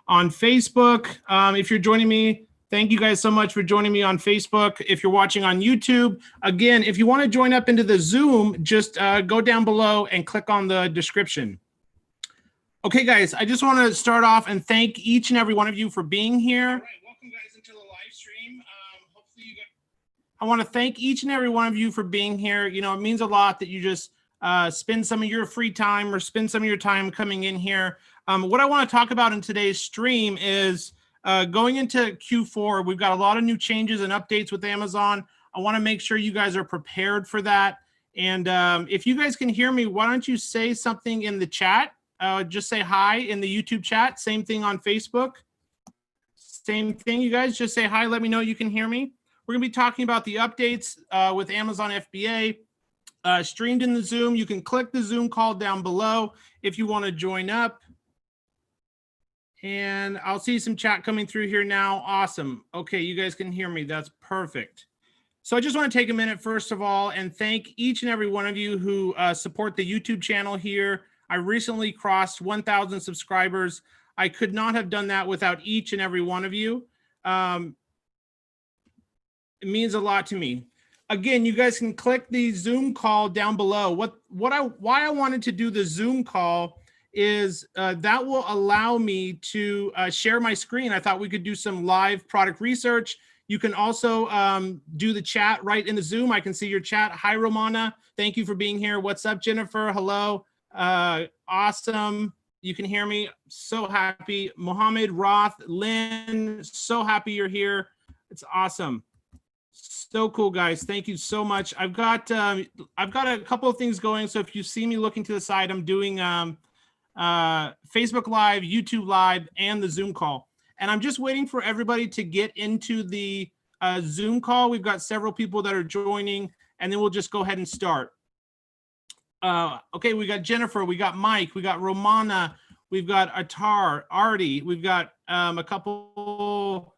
on Facebook. If you're joining me, thank you guys so much for joining me on Facebook. If you're watching on YouTube, again, if you want to join up into the Zoom, just go down below and click on the description. Okay, guys, I just want to start off and thank each and every one of you for being here. All right, welcome guys into the live stream. Hopefully you guys, I want to thank each and every one of you for being here. You know, it means a lot that you just spend some of your free time or spend some of your time coming in here. What I want to talk about in today's stream is going into Q4. We've got a lot of new changes and updates with Amazon. I want to make sure you guys are prepared for that. And if you guys can hear me, why don't you say something in the chat? Just say hi in the YouTube chat. Same thing on Facebook. Same thing, you guys. Just say hi. Let me know you can hear me. We're going to be talking about the updates with Amazon FBA. Streamed in the Zoom. You can click the Zoom call down below if you want to join up. And I'll see some chat coming through here now. Awesome. Okay, you guys can hear me. That's perfect. So I just want to take a minute, first of all, and thank each and every one of you who support the YouTube channel here. I recently crossed 1,000 subscribers. I could not have done that without each and every one of you. It means a lot to me. Again, you guys can click the Zoom call down below. Why I wanted to do the Zoom call is that will allow me to share my screen. I thought we could do some live product research. You can also do the chat right in the Zoom. I can see your chat. Hi, Romana. Thank you for being here. What's up, Jennifer? Hello. Awesome. You can hear me. So happy. Mohammed, Roth, Lynn, so happy you're here. It's awesome. So cool, guys. Thank you so much. I've got a couple of things going. So if you see me looking to the side, I'm doing Facebook Live, YouTube Live, and the Zoom call. And I'm just waiting for everybody to get into the Zoom call. We've got several people that are joining, and then we'll just go ahead and start. Okay, we got Jennifer, we got Mike, we got Romana, we've got Atar, Artie, we've got a couple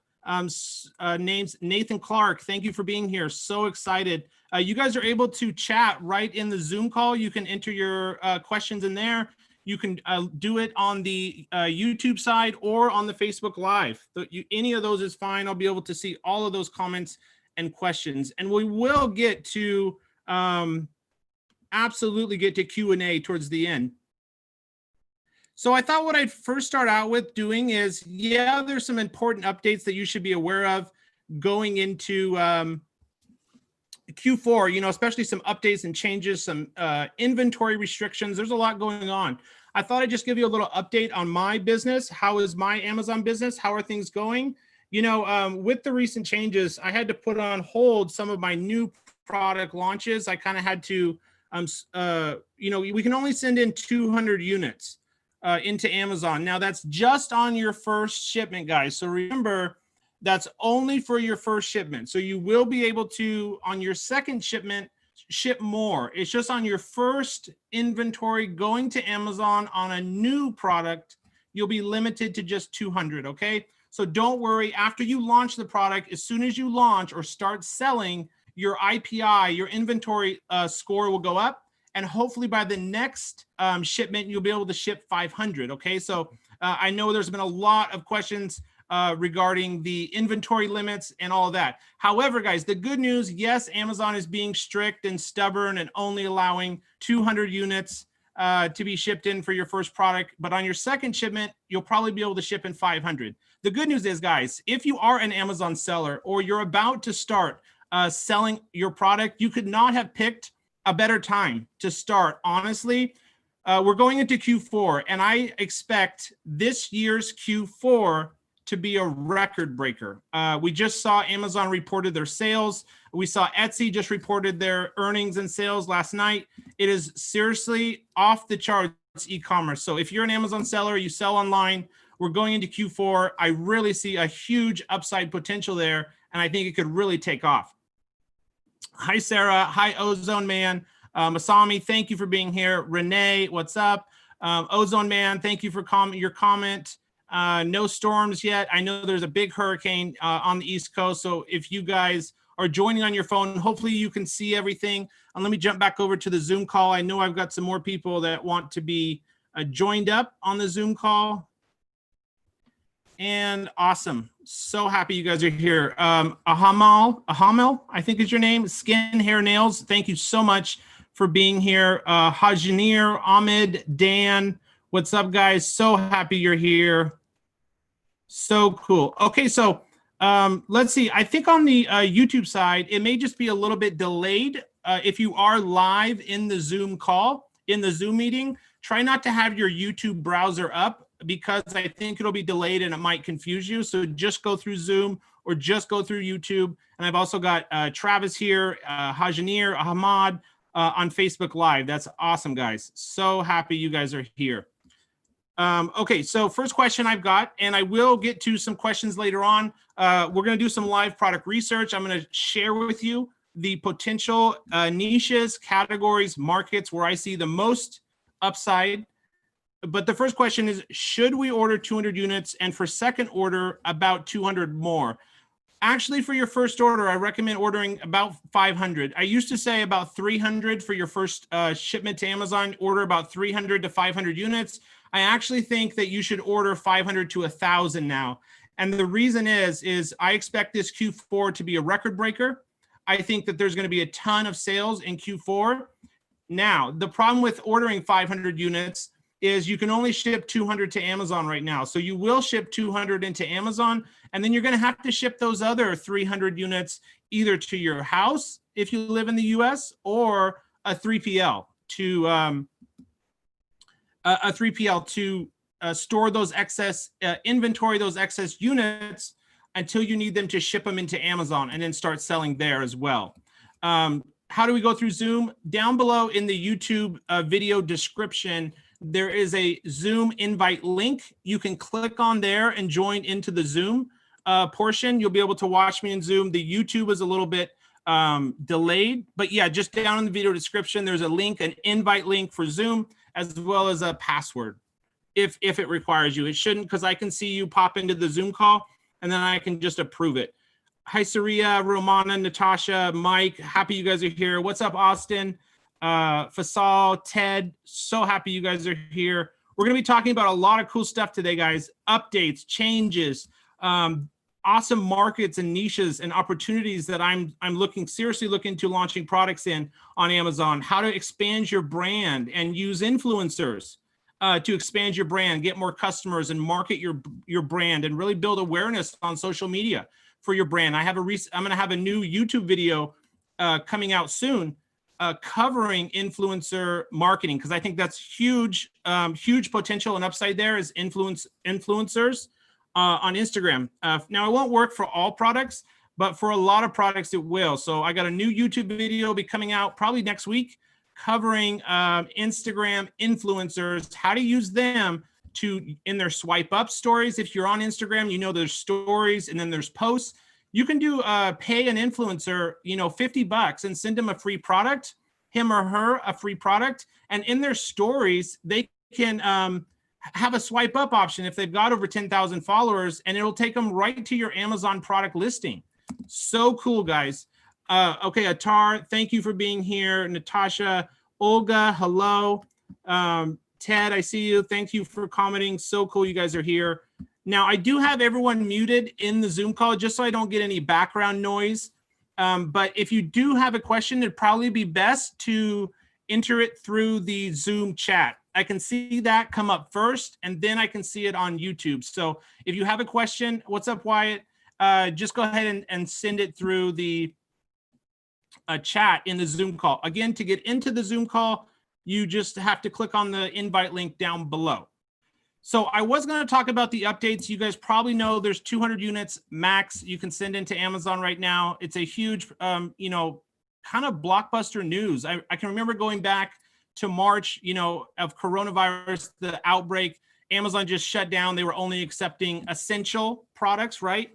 names. Nathan Clark, thank you for being here. So excited. You guys are able to chat right in the Zoom call. You can enter your questions in there. You can do it on the YouTube side or on the Facebook Live. Any of those is fine. I'll be able to see all of those comments and questions. And we will get to, absolutely get to Q&A towards the end. So I thought what I'd first start out with doing is, yeah, there's some important updates that you should be aware of going into Q4, you know, especially some updates and changes, some inventory restrictions. There's a lot going on. I thought I'd just give you a little update on my business. How is my Amazon business? How are things going? You know, with the recent changes, I had to put on hold some of my new product launches. I kind of had to, you know, we can only send in 200 units into Amazon. Now that's just on your first shipment, guys. So remember, that's only for your first shipment. So you will be able to, on your second shipment, ship more. It's just on your first inventory going to Amazon on a new product, you'll be limited to just 200, okay? So don't worry, after you launch the product, as soon as you launch or start selling, your IPI, your inventory score will go up. And hopefully by the next shipment, you'll be able to ship 500, okay? So I know there's been a lot of questions regarding the inventory limits and all of that. However, guys, the good news, yes, Amazon is being strict and stubborn and only allowing 200 units to be shipped in for your first product. But on your second shipment, you'll probably be able to ship in 500. The good news is, guys, if you are an Amazon seller or you're about to start selling your product, you could not have picked a better time to start. Honestly, we're going into Q4, and I expect this year's Q4 to be a record breaker. We just saw Amazon reported their sales. We saw Etsy just reported their earnings and sales last night. It is seriously off the charts e-commerce. So if you're an Amazon seller, you sell online, we're going into Q4. I really see a huge upside potential there, and I think it could really take off. Hi, Sarah. Hi, Ozone Man. Masami, thank you for being here. Renee, what's up? Ozone Man, thank you for your comment. No storms yet. I know there's a big hurricane on the East Coast. So if you guys are joining on your phone, hopefully you can see everything. And let me jump back over to the Zoom call. I know I've got some more people that want to be joined up on the Zoom call. And awesome. So happy you guys are here. Ahamal, I think is your name. Skin, hair, nails. Thank you so much for being here. Hajinir, Ahmed, Dan. What's up, guys? So happy you're here. So cool. Okay, so let's see. I think on the YouTube side, it may just be a little bit delayed. If you are live in the Zoom call, in the Zoom meeting, try not to have your YouTube browser up because I think it'll be delayed and it might confuse you. So just go through Zoom or just go through YouTube. And I've also got Travis here, Hajinir, Ahmad on Facebook Live. That's awesome, guys. So happy you guys are here. Okay, so first question I've got, and I will get to some questions later on. We're going to do some live product research. I'm going to share with you the potential niches, categories, markets where I see the most upside. But the first question is, should we order 200 units? And for second order, about 200 more. Actually, for your first order, I recommend ordering about 500. I used to say about 300 for your first shipment to Amazon, order about 300 to 500 units. I actually think that you should order 500 to 1,000 now. And the reason is I expect this Q4 to be a record breaker. I think that there's going to be a ton of sales in Q4. Now, the problem with ordering 500 units is you can only ship 200 to Amazon right now. So you will ship 200 into Amazon, and then you're going to have to ship those other 300 units either to your house if you live in the US or a 3PL to store those excess inventory, those excess units until you need them to ship them into Amazon and then start selling there as well. How do we go through Zoom? Down below in the YouTube video description, there is a Zoom invite link. You can click on there and join into the Zoom portion. You'll be able to watch me in Zoom. The YouTube is a little bit delayed, but yeah, just down in the video description, there's a link, an invite link for Zoom, as well as a password if it requires you. It shouldn't, because I can see you pop into the Zoom call and then I can just approve it. Hi, Saria, Romana, Natasha, Mike, happy you guys are here. What's up, Austin? Fasal, Ted, so happy you guys are here. We're going to be talking about a lot of cool stuff today, guys. Updates, changes, awesome markets and niches and opportunities that I'm seriously looking to launching products in on Amazon. How to expand your brand and use influencers to expand your brand, get more customers and market your brand and really build awareness on social media for your brand. I'm going to have a new YouTube video coming out soon covering influencer marketing, because I think that's huge, huge potential and upside there is influencers on Instagram. Now, it won't work for all products, but for a lot of products, it will. So I got a new YouTube video be coming out probably next week covering Instagram influencers, how to use them in their swipe up stories. If you're on Instagram, you know there's stories and then there's posts. You can do pay an influencer, $50 and send them a free product, him or her a free product. And in their stories, they can have a swipe up option if they've got over 10,000 followers, and it'll take them right to your Amazon product listing. So cool, guys. Okay, Atar, thank you for being here. Natasha, Olga, hello. Ted, I see you. Thank you for commenting. So cool you guys are here. Now, I do have everyone muted in the Zoom call just so I don't get any background noise. But if you do have a question, it'd probably be best to enter it through the Zoom chat. I can see that come up first, and then I can see it on YouTube. So if you have a question, what's up, Wyatt? Just go ahead and send it through the chat in the Zoom call. Again, to get into the Zoom call, you just have to click on the invite link down below. So I was going to talk about the updates. You guys probably know there's 200 units max you can send into Amazon right now. It's a huge, kind of blockbuster news. I can remember going back to March, of coronavirus, the outbreak. Amazon just shut down. They were only accepting essential products, right?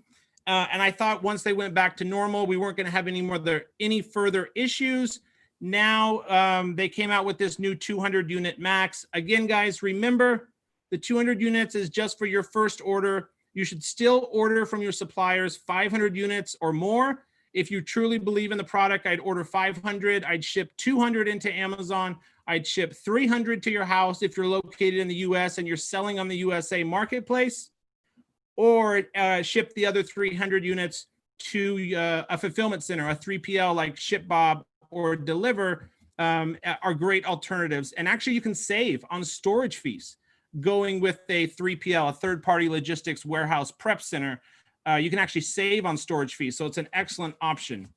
And I thought once they went back to normal, we weren't going to have any further issues. Now they came out with this new 200 unit max. Again, guys, remember, the 200 units is just for your first order. You should still order from your suppliers 500 units or more. If you truly believe in the product, I'd order 500. I'd ship 200 into Amazon. I'd ship 300 to your house if you're located in the US and you're selling on the USA marketplace. or ship the other 300 units to a fulfillment center, a 3PL like ShipBob or Deliver, are great alternatives. And actually you can save on storage fees going with a 3PL, a third-party logistics warehouse prep center. You can actually save on storage fees. So it's an excellent option.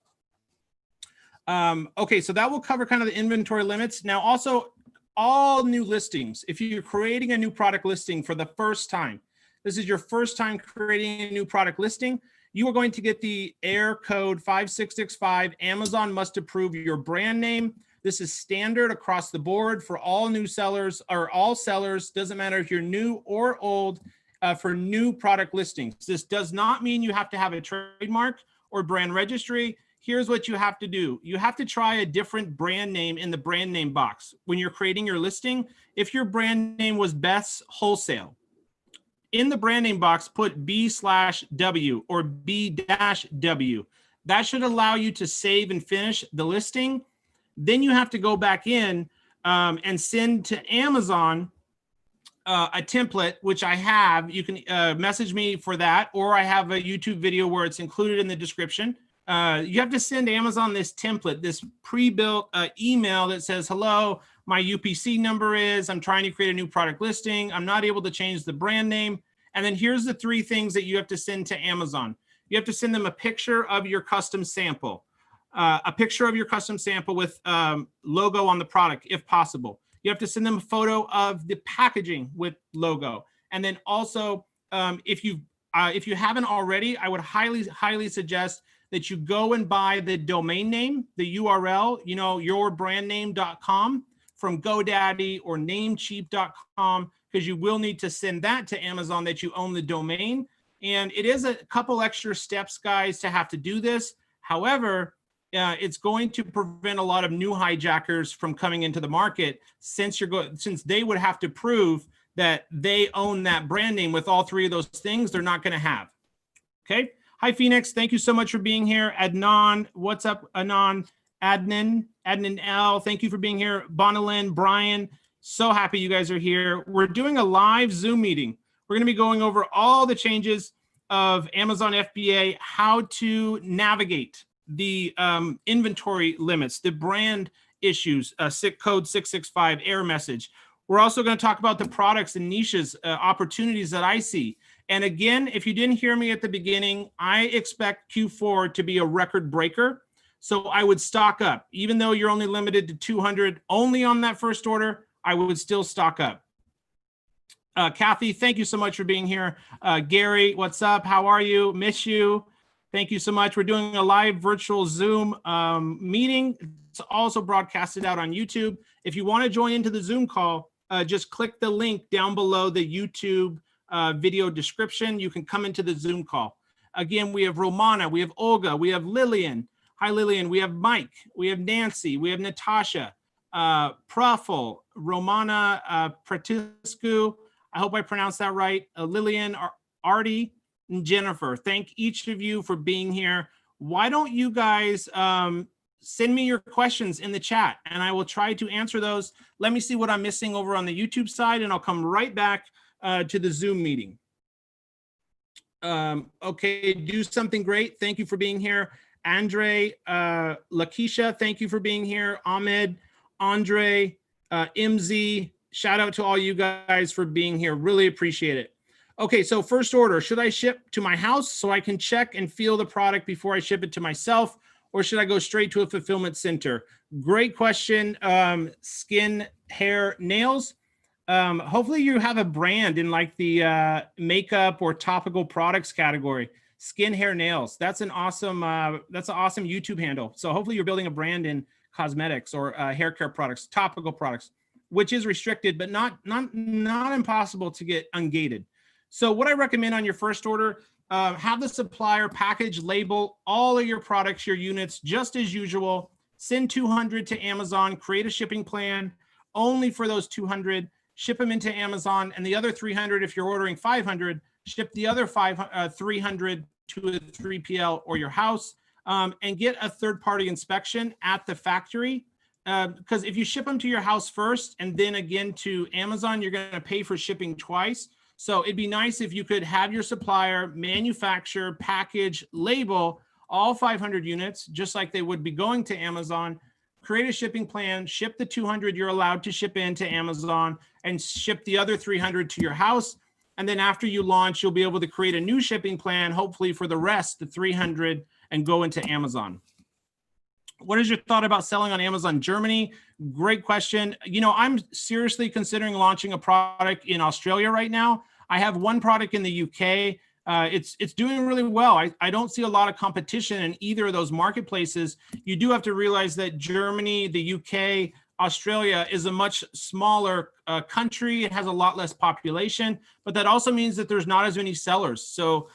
Okay, so that will cover kind of the inventory limits. Now also all new listings, if you're creating a new product listing for the first time, this is your first time creating a new product listing, you are going to get the error code 5665. Amazon must approve your brand name. This is standard across the board for all new sellers or all sellers. Doesn't matter if you're new or old, for new product listings. This does not mean you have to have a trademark or brand registry. Here's what you have to do. You have to try a different brand name in the brand name box when you're creating your listing. If your brand name was Beth's Wholesale, in the brand name box, put B/W or B-W. That should allow you to save and finish the listing. Then you have to go back in and send to Amazon a template, which I have. You can message me for that, or I have a YouTube video where it's included in the description. You have to send Amazon this template, this pre-built email that says, hello, my UPC number is, I'm trying to create a new product listing. I'm not able to change the brand name. And then here's the 3 things that you have to send to Amazon. You have to send them a picture of your custom sample, with logo on the product, if possible. You have to send them a photo of the packaging with logo. And then also, if you haven't already, I would highly suggest that you go and buy the domain name, the URL, yourbrandname.com from GoDaddy or Namecheap.com, because you will need to send that to Amazon that you own the domain. And it is a couple extra steps, guys, to have to do this. However, it's going to prevent a lot of new hijackers from coming into the market, since they would have to prove that they own that brand name. With all 3 of those things, they're not going to have. Okay. Hi, Phoenix. Thank you so much for being here. Adnan, what's up, Adnan? Adnan L, thank you for being here. Bonalyn, Brian, so happy you guys are here. We're doing a live Zoom meeting. We're going to be going over all the changes of Amazon FBA, how to navigate the inventory limits, the brand issues, code 665, error message. We're also going to talk about the products and niches, opportunities that I see. And again, if you didn't hear me at the beginning, I expect Q4 to be a record breaker. So I would stock up. Even though you're only limited to 200 only on that first order, I would still stock up. Kathy, thank you so much for being here. Gary, what's up? How are you? Miss you. Thank you so much. We're doing a live virtual Zoom meeting. It's also broadcasted out on YouTube. If you want to join into the Zoom call, just click the link down below the YouTube video description. You can come into the Zoom call. Again, we have Romana, we have Olga, we have Lillian. Hi, Lillian. We have Mike, we have Nancy, we have Natasha, Pruffle, Romana Pratiscu. I hope I pronounced that right. Lillian, Artie, and Jennifer. Thank each of you for being here. Why don't you guys send me your questions in the chat, and I will try to answer those. Let me see what I'm missing over on the YouTube side, and I'll come right back to the Zoom meeting. Okay, do something great. Thank you for being here. Andre, Lakeisha, thank you for being here. Ahmed, Andre, MZ, shout out to all you guys for being here. Really appreciate it. Okay, so first order, should I ship to my house so I can check and feel the product before I ship it to myself, or should I go straight to a fulfillment center? Great question. Skin, hair, nails. Hopefully you have a brand in like the makeup or topical products category. Skin, hair, nails. That's an awesome YouTube handle. So hopefully you're building a brand in cosmetics or hair care products, topical products, which is restricted, but not impossible to get ungated. So what I recommend on your first order, have the supplier package, label all of your products, your units, just as usual. Send 200 to Amazon, create a shipping plan only for those 200, ship them into Amazon, and the other 300, if you're ordering 500, ship the other 300 to a 3PL or your house, and get a third-party inspection at the factory. Because if you ship them to your house first and then again to Amazon, you're going to pay for shipping twice. So it'd be nice if you could have your supplier manufacture, package, label all 500 units, just like they would be going to Amazon, create a shipping plan, ship the 200 you're allowed to ship into Amazon, and ship the other 300 to your house. And then after you launch, you'll be able to create a new shipping plan, hopefully for the rest, the 300, and go into Amazon. What is your thought about selling on Amazon Germany? Great question. You know, I'm seriously considering launching a product in Australia right now. I have one product in the UK. It's doing really well. I don't see a lot of competition in either of those marketplaces. You do have to realize that Germany, the UK, Australia is a much smaller country. It has a lot less population, but that also means that there's not as many sellers. So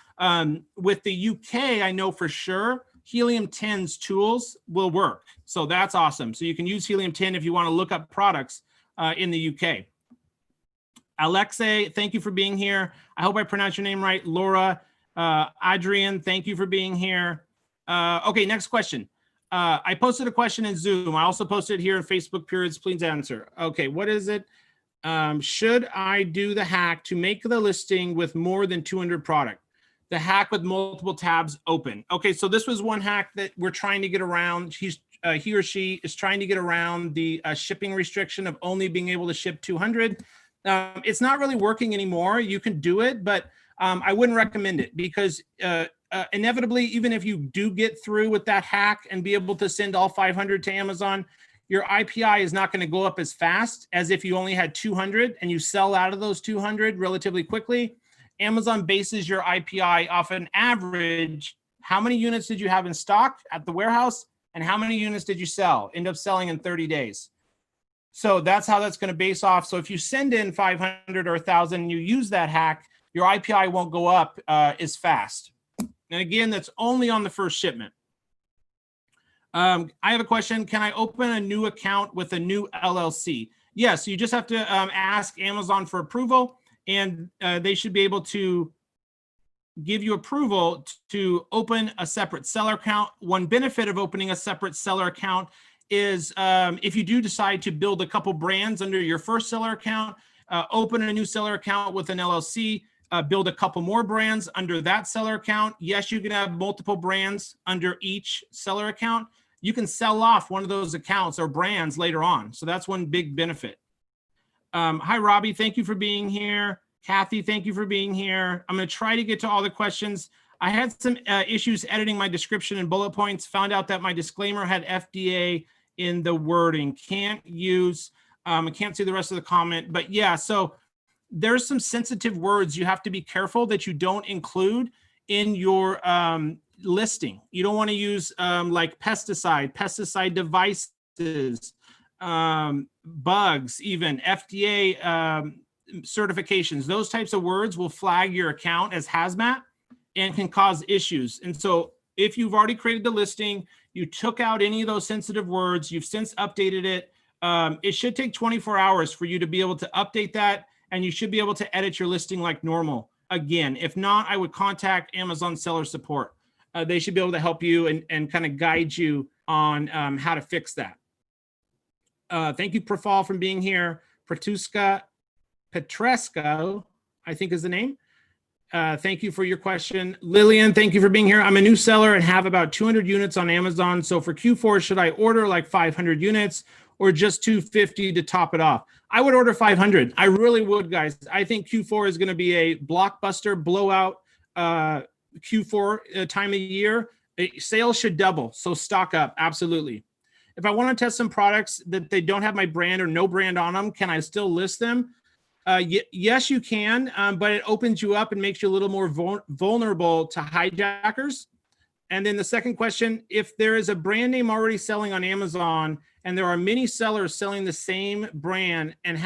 with the UK, I know for sure Helium 10's tools will work. So that's awesome. So you can use Helium 10 if you want to look up products in the UK. Alexei, thank you for being here. I hope I pronounced your name right. Laura, Adrian, thank you for being here. Okay, next question. I posted a question in Zoom. I also posted it here in Facebook periods. Please answer. Okay, what is it? Should I do the hack to make the listing with more than 200 product? The hack with multiple tabs open. Okay, so this was one hack that we're trying to get around. He or she is trying to get around the shipping restriction of only being able to ship 200. It's not really working anymore. You can do it, but I wouldn't recommend it because inevitably, even if you do get through with that hack and be able to send all 500 to Amazon, your IPI is not going to go up as fast as if you only had 200 and you sell out of those 200 relatively quickly. Amazon bases your IPI off an average. How many units did you have in stock at the warehouse? And how many units did you sell? End up selling in 30 days. So that's how that's going to base off. So if you send in 500 or 1,000 and you use that hack, your IPI won't go up as fast. And again, that's only on the first shipment. I have a question. Can I open a new account with a new LLC? Yes, you just have to ask Amazon for approval, and they should be able to give you approval to open a separate seller account. One benefit of opening a separate seller account is if you do decide to build a couple brands under your first seller account, open a new seller account with an LLC, build a couple more brands under that seller account. Yes, you can have multiple brands under each seller account. You can sell off one of those accounts or brands later on. So that's one big benefit. Hi, Robbie. Thank you for being here. Kathy, thank you for being here. I'm going to try to get to all the questions. I had some issues editing my description and bullet points, found out that my disclaimer had FBA in the wording. Can't use, I can't see the rest of the comment, but yeah, so there's some sensitive words you have to be careful that you don't include in your listing. You don't want to use like pesticide devices, bugs, even FDA certifications. Those types of words will flag your account as hazmat and can cause issues. And so if you've already created the listing, you took out any of those sensitive words, you've since updated it, it should take 24 hours for you to be able to update that, and you should be able to edit your listing like normal. Again, if not, I would contact Amazon seller support. They should be able to help you and kind of guide you on how to fix that. Thank you, Prafal, for being here. Petresco, I think is the name. Thank you for your question. Lillian, thank you for being here. I'm a new seller and have about 200 units on Amazon. So for Q4, should I order like 500 units or just 250 to top it off? I would order 500. I really would, guys. I think Q4 is going to be a blockbuster blowout Q4 time of year. Sales should double. So stock up. Absolutely. If I want to test some products that they don't have my brand or no brand on them, can I still list them? Yes, you can, but it opens you up and makes you a little more vulnerable to hijackers. And then the second question, if there is a brand name already selling on Amazon and there are many sellers selling the same brand and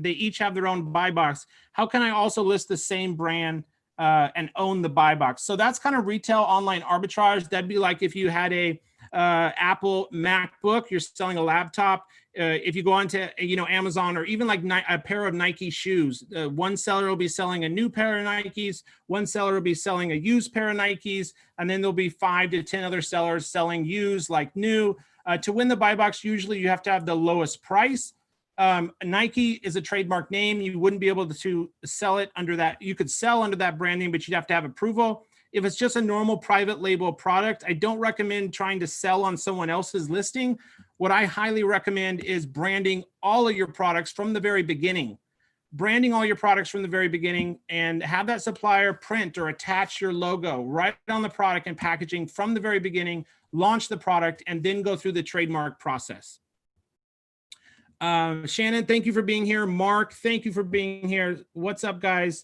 they each have their own buy box, how can I also list the same brand and own the buy box? So that's kind of retail online arbitrage. That'd be like if you had a Apple MacBook, you're selling a laptop. If you go onto Amazon, or even like a pair of Nike shoes, one seller will be selling a new pair of Nikes, one seller will be selling a used pair of Nikes, and then there'll be 5 to 10 other sellers selling used like new. To win the buy box, usually you have to have the lowest price. Nike is a trademark name. You wouldn't be able to sell it under that. You could sell under that brand name, but you'd have to have approval. If it's just a normal private label product, I don't recommend trying to sell on someone else's listing. What I highly recommend is branding all of your products from the very beginning. Branding all your products from the very beginning, and have that supplier print or attach your logo right on the product and packaging from the very beginning, launch the product, and then go through the trademark process. Shannon, thank you for being here. Mark, thank you for being here. What's up, guys?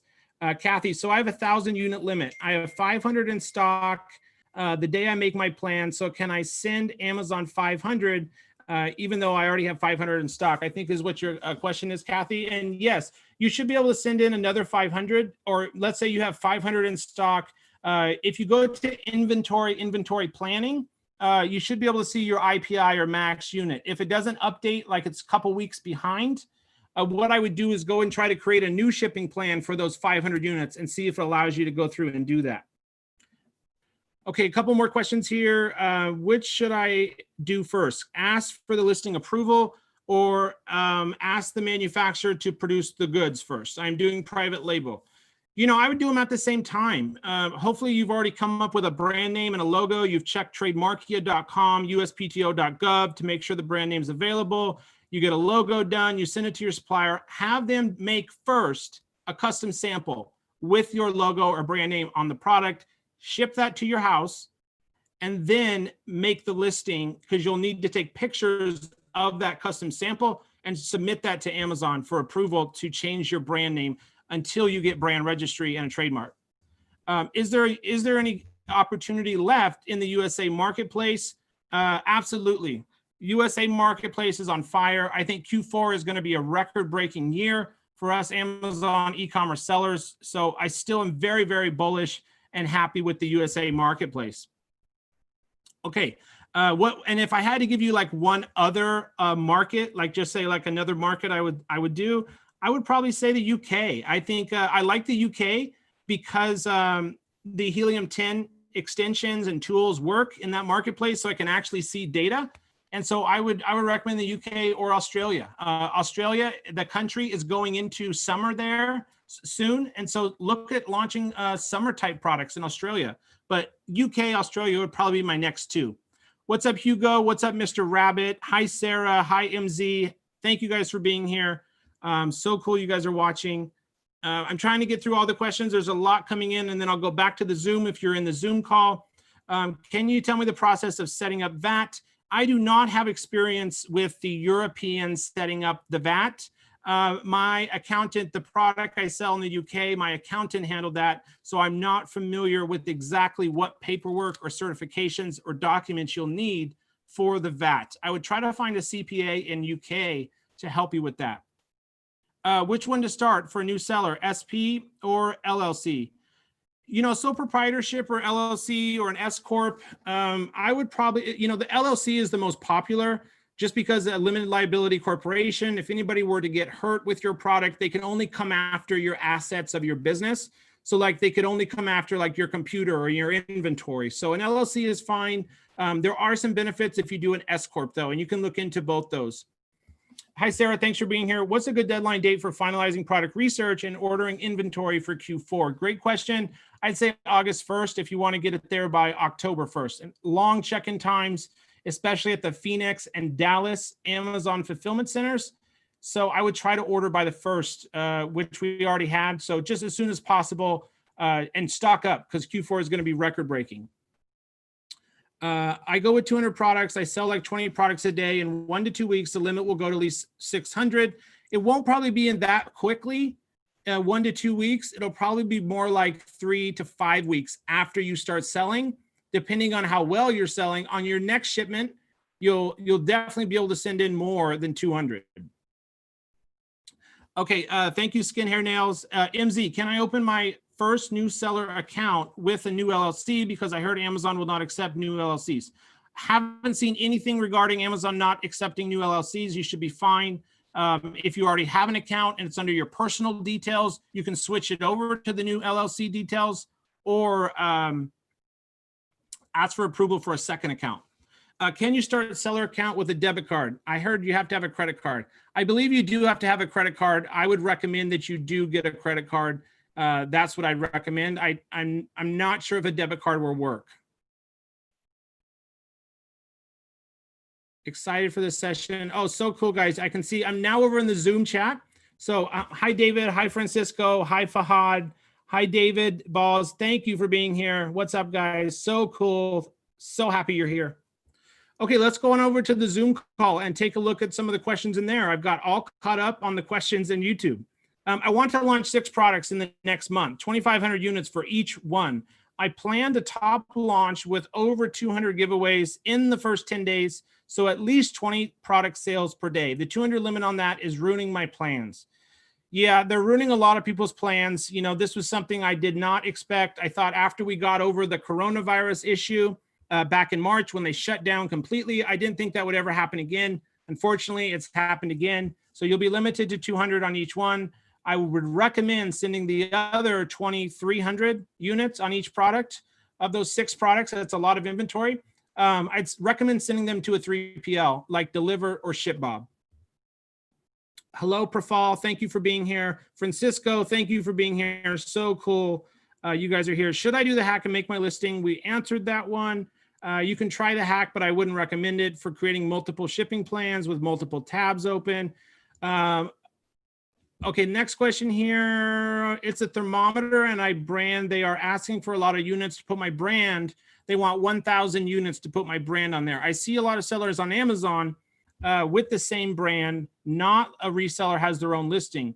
Kathy, so I have 1,000 unit limit. I have 500 in stock the day I make my plan. So can I send Amazon 500 even though I already have 500 in stock? I think is what your question is, Kathy. And yes, you should be able to send in another 500, or let's say you have 500 in stock. If you go to inventory planning, you should be able to see your IPI or max unit. If it doesn't update, like it's a couple weeks behind, what I would do is go and try to create a new shipping plan for those 500 units and see if it allows you to go through and do that. Okay, a couple more questions here. Which should I do first? Ask for the listing approval, or ask the manufacturer to produce the goods first? I'm doing private label. You know, I would do them at the same time. Hopefully you've already come up with a brand name and a logo. You've checked trademarkia.com, uspto.gov to make sure the brand name is available. You get a logo done, you send it to your supplier, have them make first a custom sample with your logo or brand name on the product, ship that to your house, and then make the listing, because you'll need to take pictures of that custom sample and submit that to Amazon for approval to change your brand name until you get brand registry and a trademark. Is there any opportunity left in the USA marketplace? Absolutely. USA marketplace is on fire. I think Q4 is going to be a record-breaking year for us Amazon e-commerce sellers. So I still am very, very bullish and happy with the USA marketplace. Okay, and if I had to give you like one other market, like just say like another market I would probably say the UK. I think I like the UK because the Helium 10 extensions and tools work in that marketplace, so I can actually see data. And so I would recommend the UK or Australia. Australia, the country is going into summer there soon. And so look at launching summer type products in Australia. But UK, Australia would probably be my next two. What's up, Hugo? What's up, Mr. Rabbit? Hi, Sarah. Hi, MZ. Thank you guys for being here. So cool you guys are watching. I'm trying to get through all the questions. There's a lot coming in, and then I'll go back to the Zoom if you're in the Zoom call. Can you tell me the process of setting up VAT? I do not have experience with the Europeans setting up the VAT. My accountant, the product I sell in the UK, my accountant handled that. So I'm not familiar with exactly what paperwork or certifications or documents you'll need for the VAT. I would try to find a CPA in UK to help you with that. Which one to start for a new seller, SP or LLC? You know, sole proprietorship or LLC or an S Corp, I would probably, you know, the LLC is the most popular just because a limited liability corporation, if anybody were to get hurt with your product, they can only come after your assets of your business. So like they could only come after like your computer or your inventory. So an LLC is fine. There are some benefits if you do an S Corp though, and you can look into both those. Hi, Sarah. Thanks for being here. What's a good deadline date for finalizing product research and ordering inventory for Q4? Great question. I'd say August 1st if you want to get it there by October 1st. And long check-in times, especially at the Phoenix and Dallas Amazon fulfillment centers. So I would try to order by the 1st, which we already had. So just as soon as possible and stock up because Q4 is going to be record-breaking. I go with 200 products. I sell like 20 products a day. In 1 to 2 weeks, the limit will go to at least 600. It won't probably be in that quickly, 1 to 2 weeks. It'll probably be more like 3 to 5 weeks after you start selling, depending on how well you're selling. On your next shipment, you'll definitely be able to send in more than 200. Okay, thank you, Skin Hair Nails. MZ, can I open my first new seller account with a new LLC because I heard Amazon will not accept new LLCs? Haven't seen anything regarding Amazon not accepting new LLCs. You should be fine. If you already have an account and it's under your personal details, you can switch it over to the new LLC details or ask for approval for a second account. Can you start a seller account with a debit card? I heard you have to have a credit card. I believe you do have to have a credit card. I would recommend that you do get a credit card. That's what I'd recommend. I'm not sure if a debit card will work. Excited for this session. Oh, so cool, guys. I can see I'm now over in the Zoom chat. So hi, David. Hi, Francisco. Hi, Fahad. Hi, David Balls. Thank you for being here. What's up, guys? So cool. So happy you're here. Okay, let's go on over to the Zoom call and take a look at some of the questions in there. I've got all caught up on the questions in YouTube. I want to launch 6 products in the next month, 2,500 units for each one. I plan to top launch with over 200 giveaways in the first 10 days, so at least 20 product sales per day. The 200 limit on that is ruining my plans. Yeah, they're ruining a lot of people's plans. You know, this was something I did not expect. I thought after we got over the coronavirus issue, back in March when they shut down completely, I didn't think that would ever happen again. Unfortunately, it's happened again. So you'll be limited to 200 on each one. I would recommend sending the other 2,300 units on each product. Of those 6 products, that's a lot of inventory. I'd recommend sending them to a 3PL like Deliver or ShipBob. Hello, Prafal. Thank you for being here. Francisco, thank you for being here. So cool. You guys are here. Should I do the hack and make my listing? We answered that one. You can try the hack, but I wouldn't recommend it for creating multiple shipping plans with multiple tabs open. Okay, next question here. It's a thermometer and I brand. They are asking for a lot of units to put my brand. They want 1,000 units to put my brand on there. I see a lot of sellers on Amazon with the same brand, not a reseller has their own listing.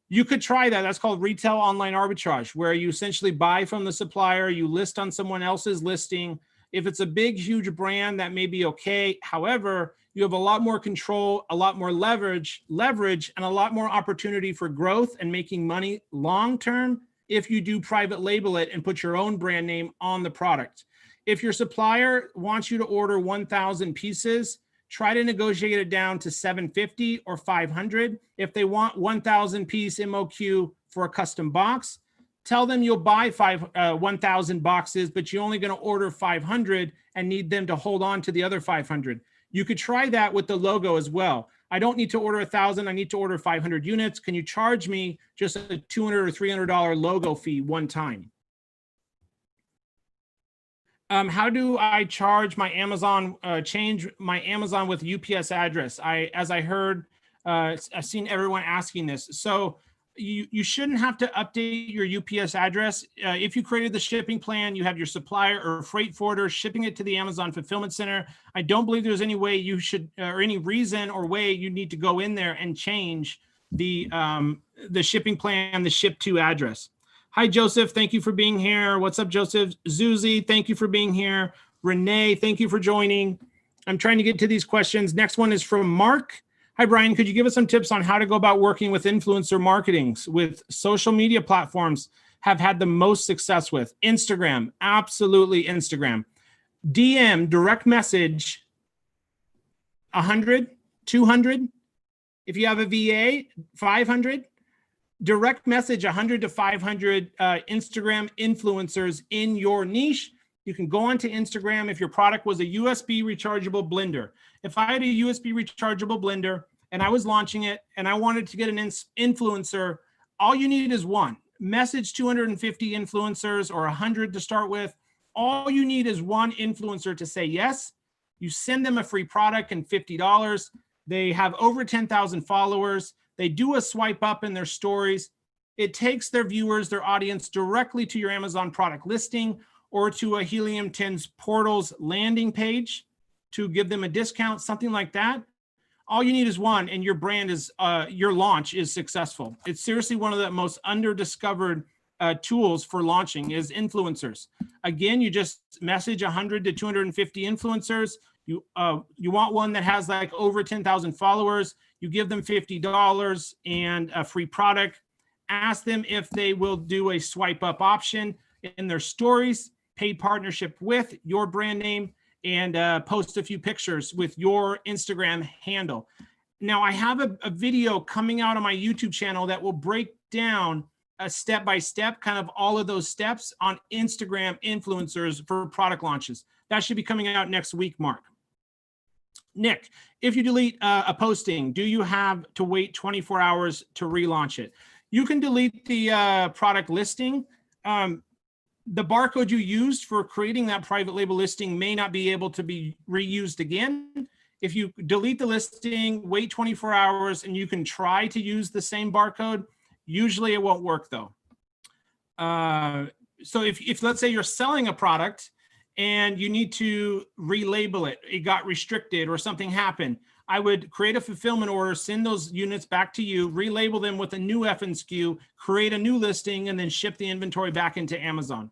You could try that. That's called retail online arbitrage, where you essentially buy from the supplier, you list on someone else's listing. If it's a big, huge brand, that may be okay. However, you have a lot more control, a lot more leverage, and a lot more opportunity for growth and making money long-term if you do private label it and put your own brand name on the product. If your supplier wants you to order 1,000 pieces, try to negotiate it down to 750 or 500. If they want 1,000 piece MOQ for a custom box, tell them you'll buy 1,000 boxes, but you're only going to order 500 and need them to hold on to the other 500. You could try that with the logo as well. I don't need to order 1,000. I need to order 500 units. Can you charge me just a $200 or $300 logo fee one time? How do I charge my Amazon, change my Amazon with UPS address? As I heard, I've seen everyone asking this. So you shouldn't have to update your UPS address. If you created the shipping plan, you have your supplier or freight forwarder shipping it to the Amazon fulfillment center. I don't believe there's any way you should, or any reason or way you need to go in there and change the shipping plan, the ship to address. Hi, Joseph. Thank you for being here. What's up, Joseph? Zuzi, thank you for being here. Renee, thank you for joining. I'm trying to get to these questions. Next one is from Mark. Hi, Brian. Could you give us some tips on how to go about working with influencer marketings with social media platforms have had the most success with? Instagram, absolutely Instagram. DM, direct message, 100, 200. If you have a VA, 500. Direct message 100 to 500 Instagram influencers in your niche. You can go onto Instagram if your product was a USB rechargeable blender. If I had a USB rechargeable blender and I was launching it and I wanted to get an influencer, all you need is one. Message 250 influencers or 100 to start with. All you need is one influencer to say yes. You send them a free product and $50. They have over 10,000 followers. They do a swipe up in their stories. It takes their viewers, their audience directly to your Amazon product listing or to a Helium 10's portal's landing page to give them a discount, something like that. All you need is one and your brand is, your launch is successful. It's seriously one of the most under-discovered tools for launching is influencers. Again, you just message 100 to 250 influencers. You want one that has like over 10,000 followers. You give them $50 and a free product. Ask them if they will do a swipe up option in their stories, paid partnership with your brand name, and post a few pictures with your Instagram handle. Now, I have a video coming out on my YouTube channel that will break down a step-by-step, kind of all of those steps on Instagram influencers for product launches. That should be coming out next week, Mark. Nick, if you delete a posting, do you have to wait 24 hours to relaunch it? You can delete the product listing. The barcode you used for creating that private label listing may not be able to be reused again. If you delete the listing, wait 24 hours, and you can try to use the same barcode, usually it won't work though. So if let's say you're selling a product and you need to relabel it, it got restricted or something happened, I would create a fulfillment order, send those units back to you, relabel them with a new FNSKU, create a new listing, and then ship the inventory back into Amazon.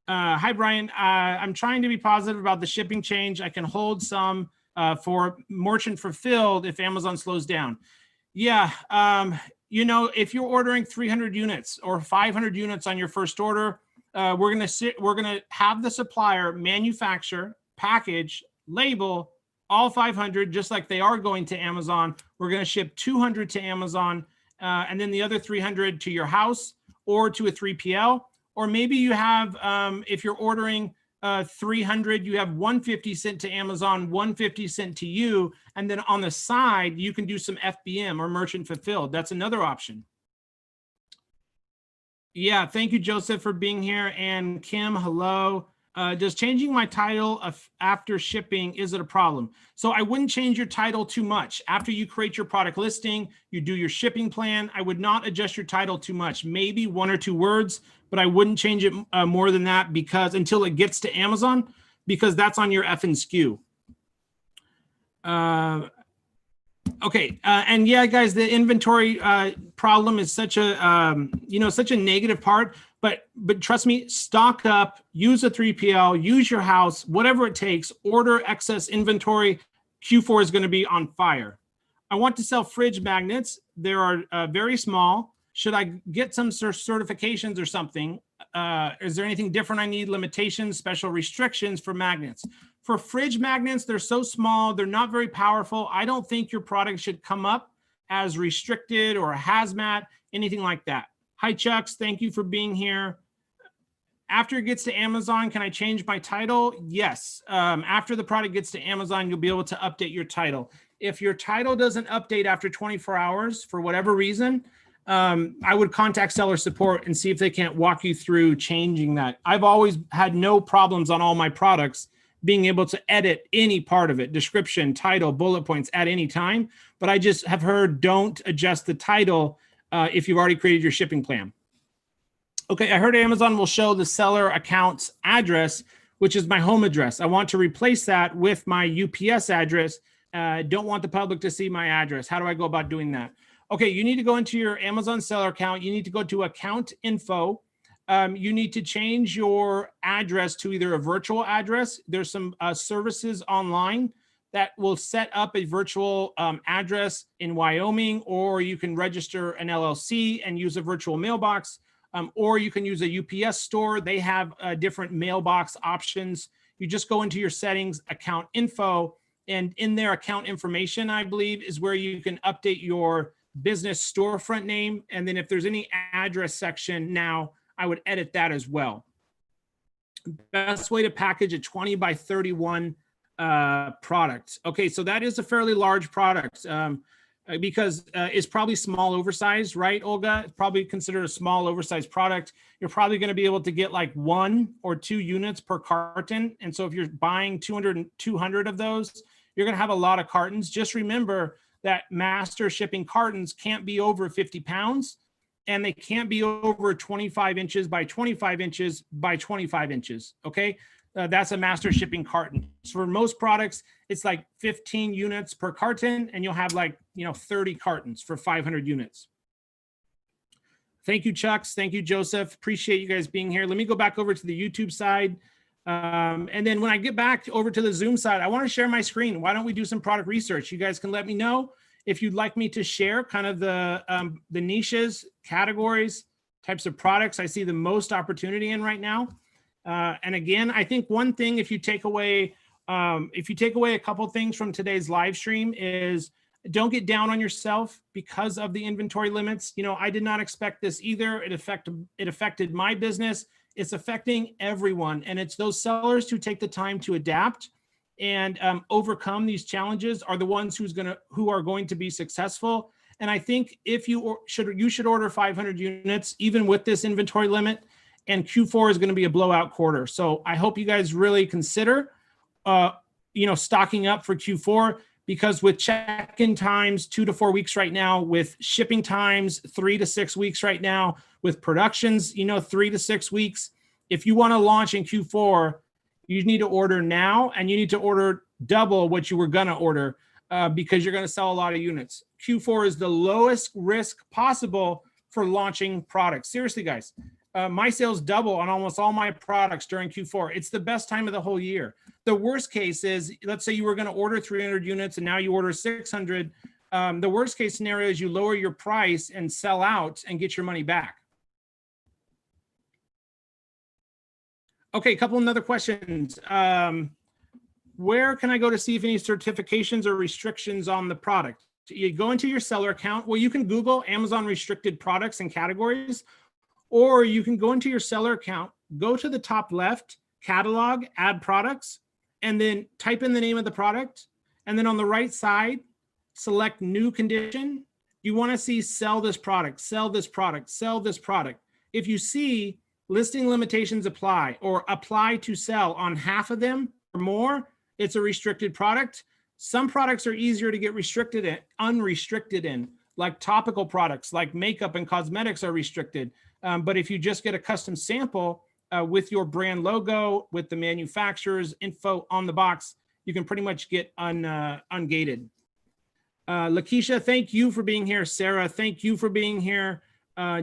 Hi, Brian. I'm trying to be positive about the shipping change. I can hold some for merchant fulfilled if Amazon slows down. Yeah. You know, if you're ordering 300 units or 500 units on your first order, we're gonna have the supplier manufacture, package, label all 500, just like they are going to Amazon. We're gonna ship 200 to Amazon, and then the other 300 to your house or to a 3PL. Or maybe you have, if you're ordering 300, you have 150 sent to Amazon, 150 sent to you, and then on the side, you can do some FBM or merchant fulfilled. That's another option. Yeah, thank you, Joseph, for being here. And Kim, hello. Does changing my title after shipping, is it a problem? So I wouldn't change your title too much. After you create your product listing, you do your shipping plan, I would not adjust your title too much, maybe 1 or 2 words, but I wouldn't change it more than that because until it gets to Amazon, because that's on your FNSKU. Okay, and yeah, guys, the inventory problem is such a such a negative part. But trust me, stock up, use a 3PL, use your house, whatever it takes. Order excess inventory. Q4 is going to be on fire. I want to sell fridge magnets. They are very small. Should I get some certifications or something? Is there anything different I need? Limitations, special restrictions for magnets? For fridge magnets, they're so small, they're not very powerful. I don't think your product should come up as restricted or hazmat, anything like that. Hi, Chucks. Thank you for being here. After it gets to Amazon, can I change my title? Yes. After the product gets to Amazon, you'll be able to update your title. If your title doesn't update after 24 hours for whatever reason, I would contact seller support and see if they can't walk you through changing that. I've always had no problems on all my products being able to edit any part of it, description, title, bullet points at any time. But I just have heard don't adjust the title if you've already created your shipping plan. Okay, I heard Amazon will show the seller account's address, which is my home address. I want to replace that with my UPS address. Don't want the public to see my address. How do I go about doing that? Okay, you need to go into your Amazon seller account. You need to go to account info. You need to change your address to either a virtual address. There's some services online that will set up a virtual address in Wyoming, or you can register an LLC and use a virtual mailbox, or you can use a UPS store. They have different mailbox options. You just go into your settings, account info, and in their account information, I believe, is where you can update your business storefront name. And then if there's any address section now, I would edit that as well. Best way to package a 20 by 31 product. Okay, so that is a fairly large product because it's probably small oversized, right, Olga? It's probably considered a small oversized product. You're probably going to be able to get like 1 or 2 units per carton. And so if you're buying 200 of those, you're going to have a lot of cartons. Just remember that master shipping cartons can't be over 50 pounds. And they can't be over 25 inches by 25 inches by 25 inches, okay? That's a master shipping carton. So for most products, it's like 15 units per carton, and you'll have like, 30 cartons for 500 units. Thank you, Chucks. Thank you, Joseph. Appreciate you guys being here. Let me go back over to the YouTube side. And then when I get back over to the Zoom side, I want to share my screen. Why don't we do some product research? You guys can let me know if you'd like me to share kind of the niches, categories, types of products I see the most opportunity in right now. And again, I think one thing, if you take away a couple things from today's live stream, is don't get down on yourself because of the inventory limits. I did not expect this either. It affected my business. It's affecting everyone. And it's those sellers who take the time to adapt and overcome these challenges are the ones who are going to be successful. And I think if you should order 500 units, even with this inventory limit. And Q4 is going to be a blowout quarter. So I hope you guys really consider, stocking up for Q4, because with check-in times 2 to 4 weeks right now, with shipping times 3 to 6 weeks right now, with productions, 3 to 6 weeks, if you want to launch in Q4, you need to order now, and you need to order double what you were going to order, because you're going to sell a lot of units. Q4 is the lowest risk possible for launching products. Seriously, guys, my sales double on almost all my products during Q4. It's the best time of the whole year. The worst case is, let's say you were going to order 300 units and now you order 600. The worst case scenario is you lower your price and sell out and get your money back. Okay, a couple of other questions. Where can I go to see if any certifications or restrictions on the product? You go into your seller account. Well, you can Google Amazon restricted products and categories, or you can go into your seller account, go to the top left, catalog, add products, and then type in the name of the product. And then on the right side, select new condition. You want to see sell this product, sell this product, sell this product. If you see listing limitations apply or apply to sell on half of them or more, it's a restricted product. Some products are easier to get unrestricted in, like topical products, like makeup and cosmetics are restricted. But if you just get a custom sample with your brand logo, with the manufacturer's info on the box, you can pretty much get ungated. Lakeisha, thank you for being here. Sarah, thank you for being here.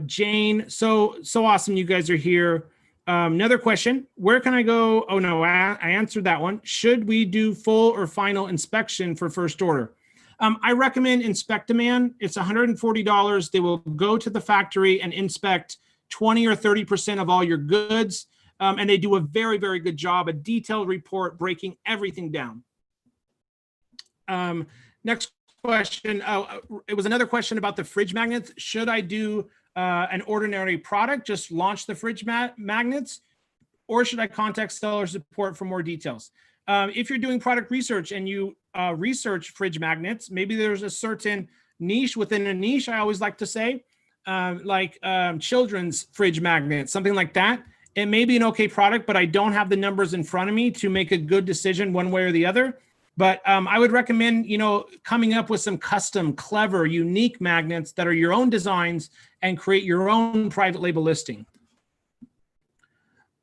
Jane, so awesome you guys are here. Another question, where can I go? Oh no, I answered that one. Should we do full or final inspection for first order? I recommend Inspect Demand. It's $140. They will go to the factory and inspect 20 or 30% of all your goods. And they do a very, very good job, a detailed report breaking everything down. Next question. It was another question about the fridge magnets. Should I do an ordinary product, just launch the fridge magnets, or should I contact seller support for more details? If you're doing product research and you research fridge magnets, maybe there's a certain niche within a niche, I always like to say, like children's fridge magnets, something like that. It may be an okay product, but I don't have the numbers in front of me to make a good decision one way or the other. But I would recommend, coming up with some custom, clever, unique magnets that are your own designs and create your own private label listing.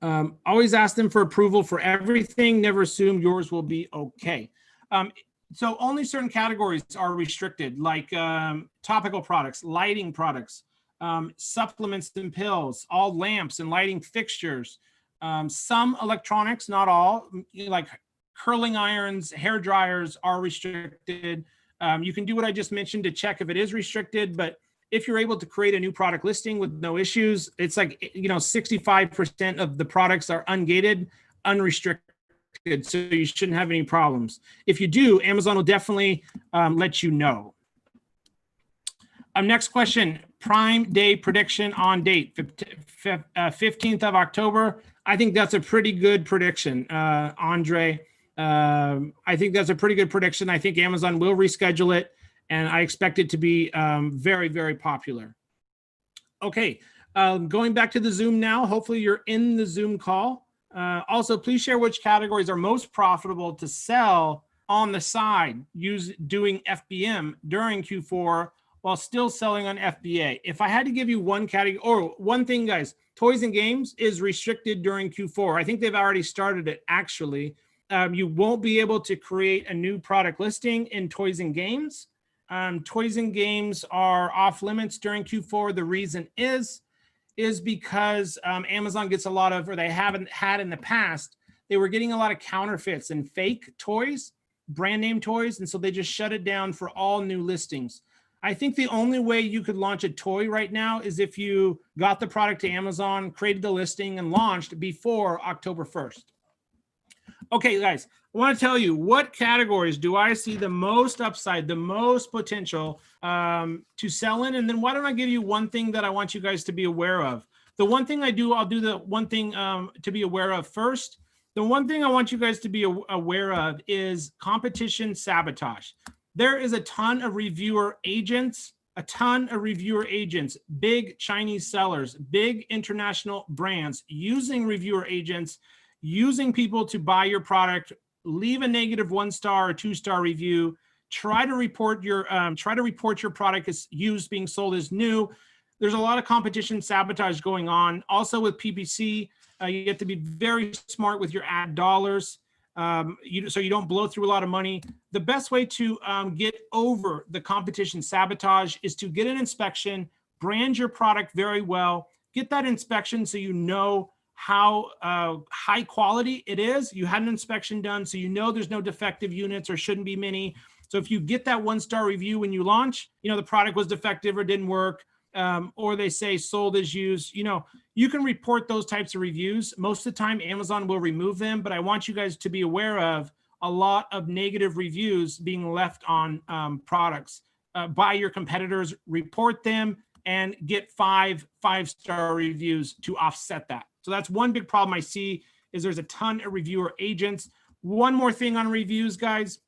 Always ask them for approval for everything. Never assume yours will be okay. So only certain categories are restricted, like topical products, lighting products, supplements and pills, all lamps and lighting fixtures, some electronics, not all, like curling irons, hair dryers are restricted. You can do what I just mentioned to check if it is restricted, but if you're able to create a new product listing with no issues, it's like, 65% of the products are ungated, unrestricted, so you shouldn't have any problems. If you do, Amazon will definitely let you know. Next question, Prime Day prediction on date, 15th of October. I think that's a pretty good prediction, Andre. I think that's a pretty good prediction. I think Amazon will reschedule it, and I expect it to be very, very popular. Okay, going back to the Zoom now. Hopefully you're in the Zoom call. Also, please share which categories are most profitable to sell on the side, doing FBM during Q4 while still selling on FBA. If I had to give you one category, or one thing, guys, toys and games is restricted during Q4. I think they've already started it, actually. You won't be able to create a new product listing in toys and games. Toys and games are off limits during Q4. The reason is because Amazon gets a lot of, or they haven't had in the past, they were getting a lot of counterfeits and fake toys, brand name toys, and so they just shut it down for all new listings. I think the only way you could launch a toy right now is if you got the product to Amazon, created the listing, and launched before October 1st. Okay, guys, I want to tell you, what categories do I see the most upside, the most potential to sell in? And then why don't I give you one thing that I want you guys to be aware of? The one thing I'll do the one thing to be aware of first The one thing I want you guys to be aware of is competition sabotage. There is a ton of reviewer agents, big Chinese sellers, big international brands using reviewer agents, using people to buy your product. Leave a negative 1-star or 2-star review. Try to report your product as used, being sold as new. There's a lot of competition sabotage going on. Also with PPC, you have to be very smart with your ad dollars, so you don't blow through a lot of money. The best way to get over the competition sabotage is to get an inspection, brand your product very well, get that inspection so you know how high quality it is. You had an inspection done, so you know there's no defective units or shouldn't be many. So if you get that 1-star review when you launch, the product was defective or didn't work, or they say sold as used, you can report those types of reviews. Most of the time, Amazon will remove them, but I want you guys to be aware of a lot of negative reviews being left on products by your competitors. Report them and get 5-star reviews to offset that. So that's one big problem I see, is there's a ton of reviewer agents. One more thing on reviews, guys.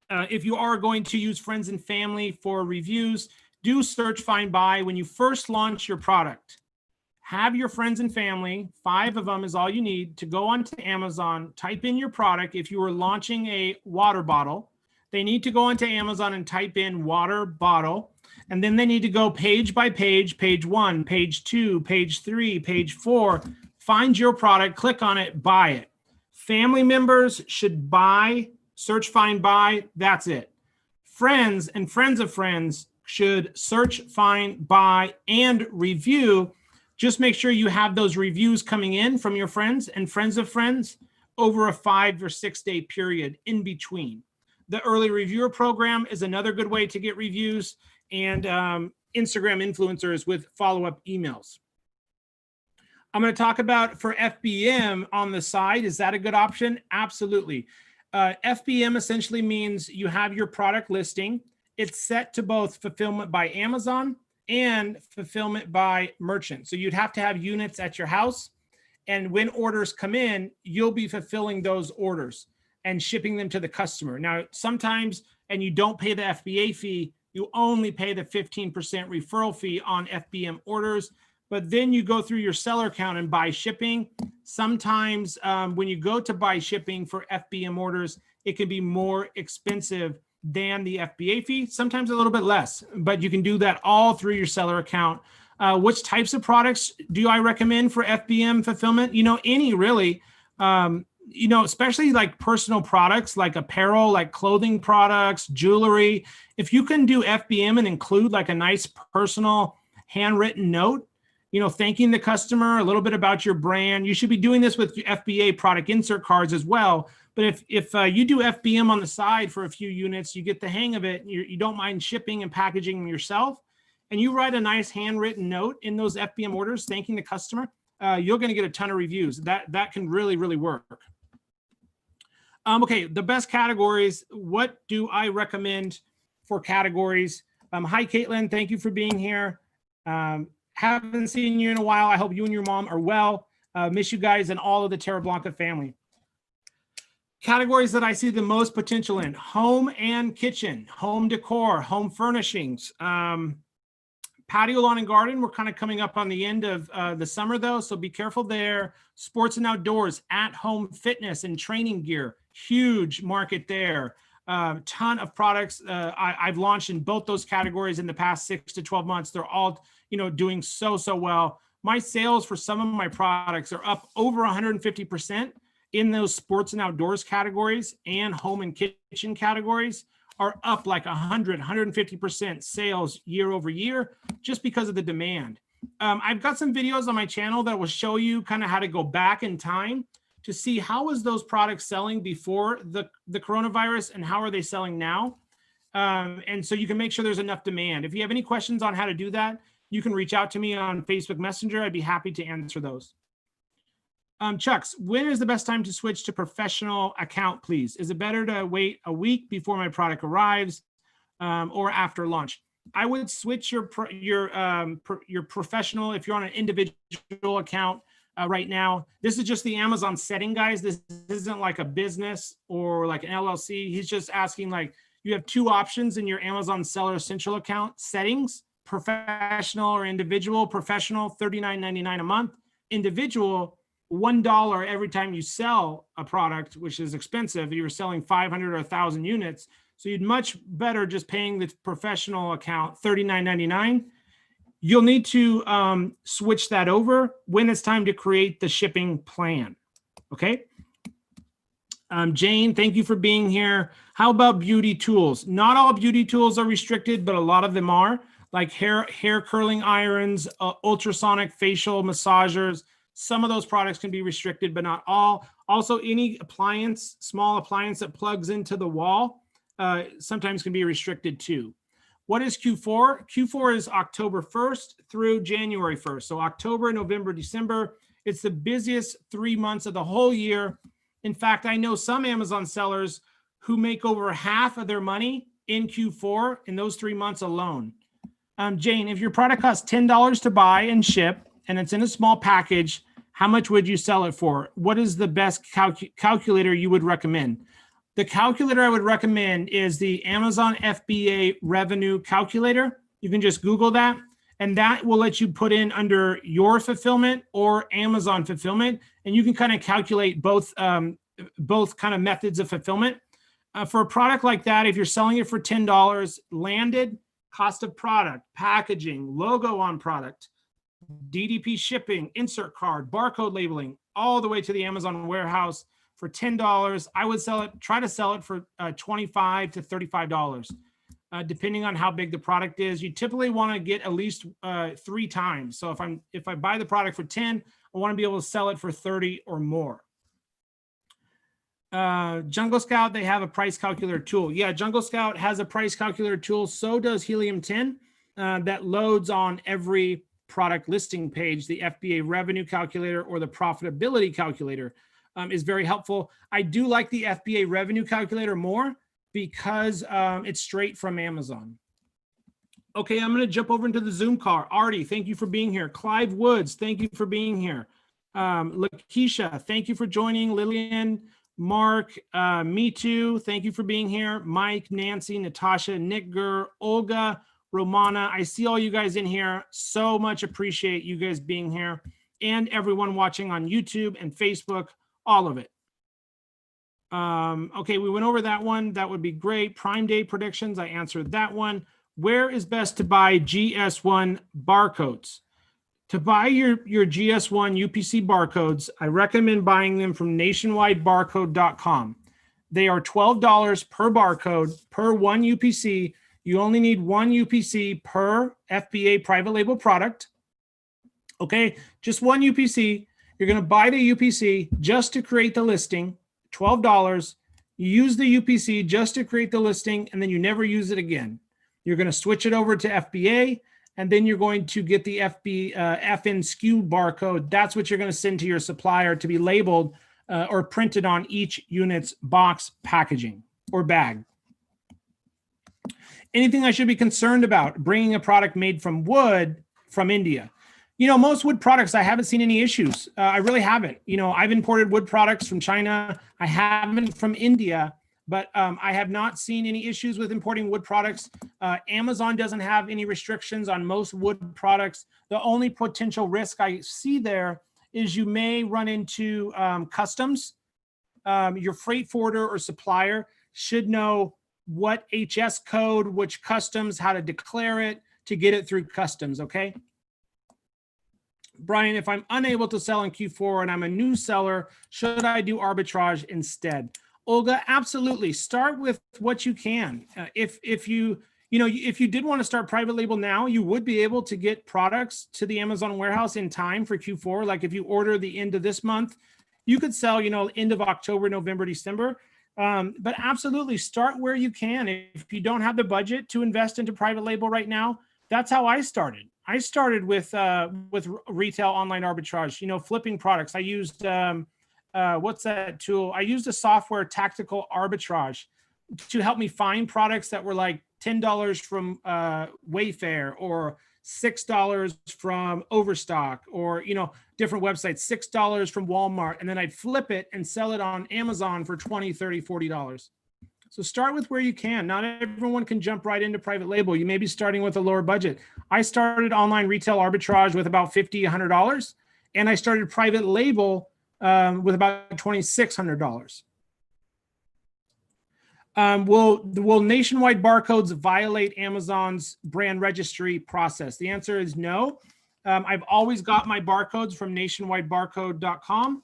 If you are going to use friends and family for reviews, do search, find, buy. When you first launch your product, have your friends and family, 5 of them is all you need, to go onto Amazon, type in your product. If you were launching a water bottle, they need to go onto Amazon and type in water bottle. And then they need to go page by page, page 1, page 2, page 3, page 4, find your product, click on it, buy it. Family members should buy, search, find, buy, that's it. Friends and friends of friends should search, find, buy, and review. Just make sure you have those reviews coming in from your friends and friends of friends over a 5 or 6 day period in between. The early reviewer program is another good way to get reviews, and Instagram influencers with follow-up emails. I'm going to talk about for FBM on the side. Is that a good option? Absolutely. FBM essentially means you have your product listing. It's set to both fulfillment by Amazon and fulfillment by merchant. So you'd have to have units at your house. And when orders come in, you'll be fulfilling those orders and shipping them to the customer. Now, sometimes, and you don't pay the FBA fee, you only pay the 15% referral fee on FBM orders. But then you go through your seller account and buy shipping. Sometimes when you go to buy shipping for FBM orders, it can be more expensive than the FBA fee, sometimes a little bit less, but you can do that all through your seller account. Which types of products do I recommend for FBM fulfillment? Any really, especially like personal products, like apparel, like clothing products, jewelry. If you can do FBM and include like a nice personal handwritten note, thanking the customer, a little bit about your brand. You should be doing this with FBA product insert cards as well. But if you do FBM on the side for a few units, you get the hang of it, and you don't mind shipping and packaging them yourself, and you write a nice handwritten note in those FBM orders thanking the customer, you're going to get a ton of reviews. That can really, really work. Okay, the best categories. What do I recommend for categories? Hi, Caitlin. Thank you for being here. Haven't seen you in a while. I hope you and your mom are well. Miss you guys and all of the Terra Blanca family. Categories that I see the most potential in: home and kitchen, home decor, home furnishings, patio, lawn and garden. We're kind of coming up on the end of the summer though, so be careful there. Sports and outdoors, at-home fitness and training gear, huge market there. Ton of products I've launched in both those categories in the past 6 to 12 months. They're all doing so well. My sales for some of my products are up over 150%. In those sports and outdoors categories, and home and kitchen categories are up like 150% sales year over year, just because of the demand. I've got some videos on my channel that will show you kind of how to go back in time to see how was those products selling before the coronavirus and how are they selling now. And so you can make sure there's enough demand. If you have any questions on how to do that, you can reach out to me on Facebook Messenger. I'd be happy to answer those. Chucks, when is the best time to switch to professional account, please? Is it better to wait a week before my product arrives or after launch? I would switch your professional if you're on an individual account. right now. This is just the Amazon setting, guys. This isn't like a business or like an LLC. He's just asking, like, you have two options in your Amazon Seller Central account settings: professional or individual. Professional, $39.99 a month. Individual, $1 every time you sell a product, which is expensive. You're selling 500 or 1,000 units. So you'd much better just paying the professional account $39.99. You'll need to switch that over when it's time to create the shipping plan. Okay. Jane, thank you for being here. How about beauty tools? Not all beauty tools are restricted, but a lot of them are, like hair curling irons, ultrasonic facial massagers. Some of those products can be restricted, but not all. Also, any appliance, small appliance that plugs into the wall, sometimes can be restricted too. What is Q4? Q4 is October 1st through January 1st. So October, November, December. It's the busiest 3 months of the whole year. In fact, I know some Amazon sellers who make over half of their money in Q4 in those 3 months alone. Jane, if your product costs $10 to buy and ship, and it's in a small package, how much would you sell it for? What is the best calculator you would recommend? The calculator I would recommend is the Amazon FBA revenue calculator. You can just Google that, and that will let you put in under your fulfillment or Amazon fulfillment, and you can kind of calculate both kind of methods of fulfillment. For a product like that, if you're selling it for $10, landed, cost of product, packaging, logo on product, DDP shipping, insert card, barcode labeling, all the way to the Amazon warehouse, for $10, I would try to sell it for $25 to $35, depending on how big the product is. You typically want to get at least 3 times. So if I buy the product for 10, I want to be able to sell it for 30 or more. Jungle Scout, they have a price calculator tool. Yeah, Jungle Scout has a price calculator tool. So does Helium 10, that loads on every product listing page. The FBA revenue calculator or the profitability calculator is very helpful. I do like the FBA revenue calculator more because it's straight from Amazon. Okay, I'm going to jump over into the Zoom call. Artie, thank you for being here. Clive Woods, thank you for being here. Lakeisha, thank you for joining. Lillian, Mark, me too, thank you for being here. Mike, Nancy, Natasha, Nick Gurr, Olga, Romana, I see all you guys in here. So much appreciate you guys being here, and everyone watching on YouTube and Facebook. All of it. Okay, we went over that one. That would be great. Prime Day predictions, I answered that one. Where is best to buy GS1 barcodes? To buy your GS1 UPC barcodes, I recommend buying them from nationwidebarcode.com. They are $12 per barcode per one UPC. You only need one UPC per FBA private label product. Okay, just one UPC. You're going to buy the UPC just to create the listing, $12. You use the UPC just to create the listing, and then you never use it again. You're going to switch it over to FBA, and then you're going to get the FN SKU barcode. That's what you're going to send to your supplier to be labeled or printed on each unit's box, packaging, or bag. Anything I should be concerned about? Bringing a product made from wood from India. You know, most wood products, I haven't seen any issues. I really haven't. You know, I've imported wood products from China. I haven't from India, but I have not seen any issues with importing wood products. Amazon doesn't have any restrictions on most wood products. The only potential risk I see there is you may run into customs. Your freight forwarder or supplier should know what HS code, which customs, how to declare it to get it through customs, okay? Brian, if I'm unable to sell in Q4 and I'm a new seller, should I do arbitrage instead? Olga, absolutely. Start with what you can. If you did want to start private label now, you would be able to get products to the Amazon warehouse in time for Q4. Like if you order the end of this month, you could sell, end of October, November, December. But absolutely start where you can. If you don't have the budget to invest into private label right now, that's how I started. I started with retail online arbitrage, flipping products. I used, what's that tool? I used a software, Tactical Arbitrage, to help me find products that were like $10 from Wayfair or $6 from Overstock, or, different websites, $6 from Walmart. And then I'd flip it and sell it on Amazon for $20, $30, $40. So start with where you can. Not everyone can jump right into private label. You may be starting with a lower budget. I started online retail arbitrage with about $50, $100, and I started private label with about $2,600. Will nationwide barcodes violate Amazon's brand registry process? The answer is no. I've always got my barcodes from nationwidebarcode.com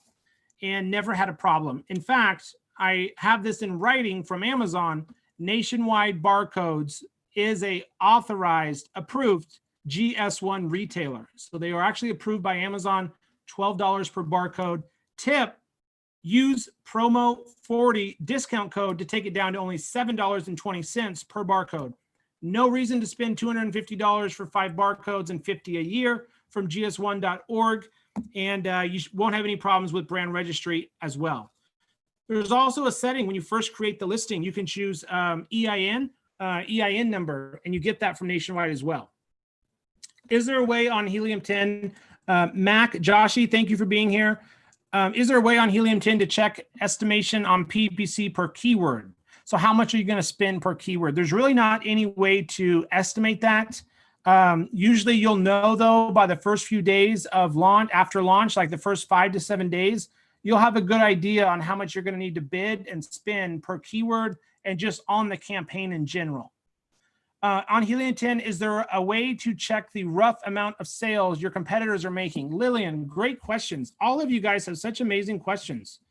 and never had a problem. In fact, I have this in writing from Amazon. Nationwide Barcodes is a authorized, approved GS1 retailer. So they are actually approved by Amazon, $12 per barcode. Tip, use promo 40 discount code to take it down to only $7.20 per barcode. No reason to spend $250 for 5 barcodes and $50 a year from gs1.org. And you won't have any problems with brand registry as well. There's also a setting when you first create the listing, you can choose EIN number, and you get that from Nationwide as well. Is there a way on Helium 10? Mac, Joshi, thank you for being here. Is there a way on Helium 10 to check estimation on PPC per keyword? So how much are you going to spend per keyword? There's really not any way to estimate that. Usually you'll know, though, by the first few days of launch, after launch, like the first 5 to 7 days, you'll have a good idea on how much you're going to need to bid and spend per keyword and just on the campaign in general. On Helium 10, is there a way to check the rough amount of sales your competitors are making? Lillian, great questions. All of you guys have such amazing questions.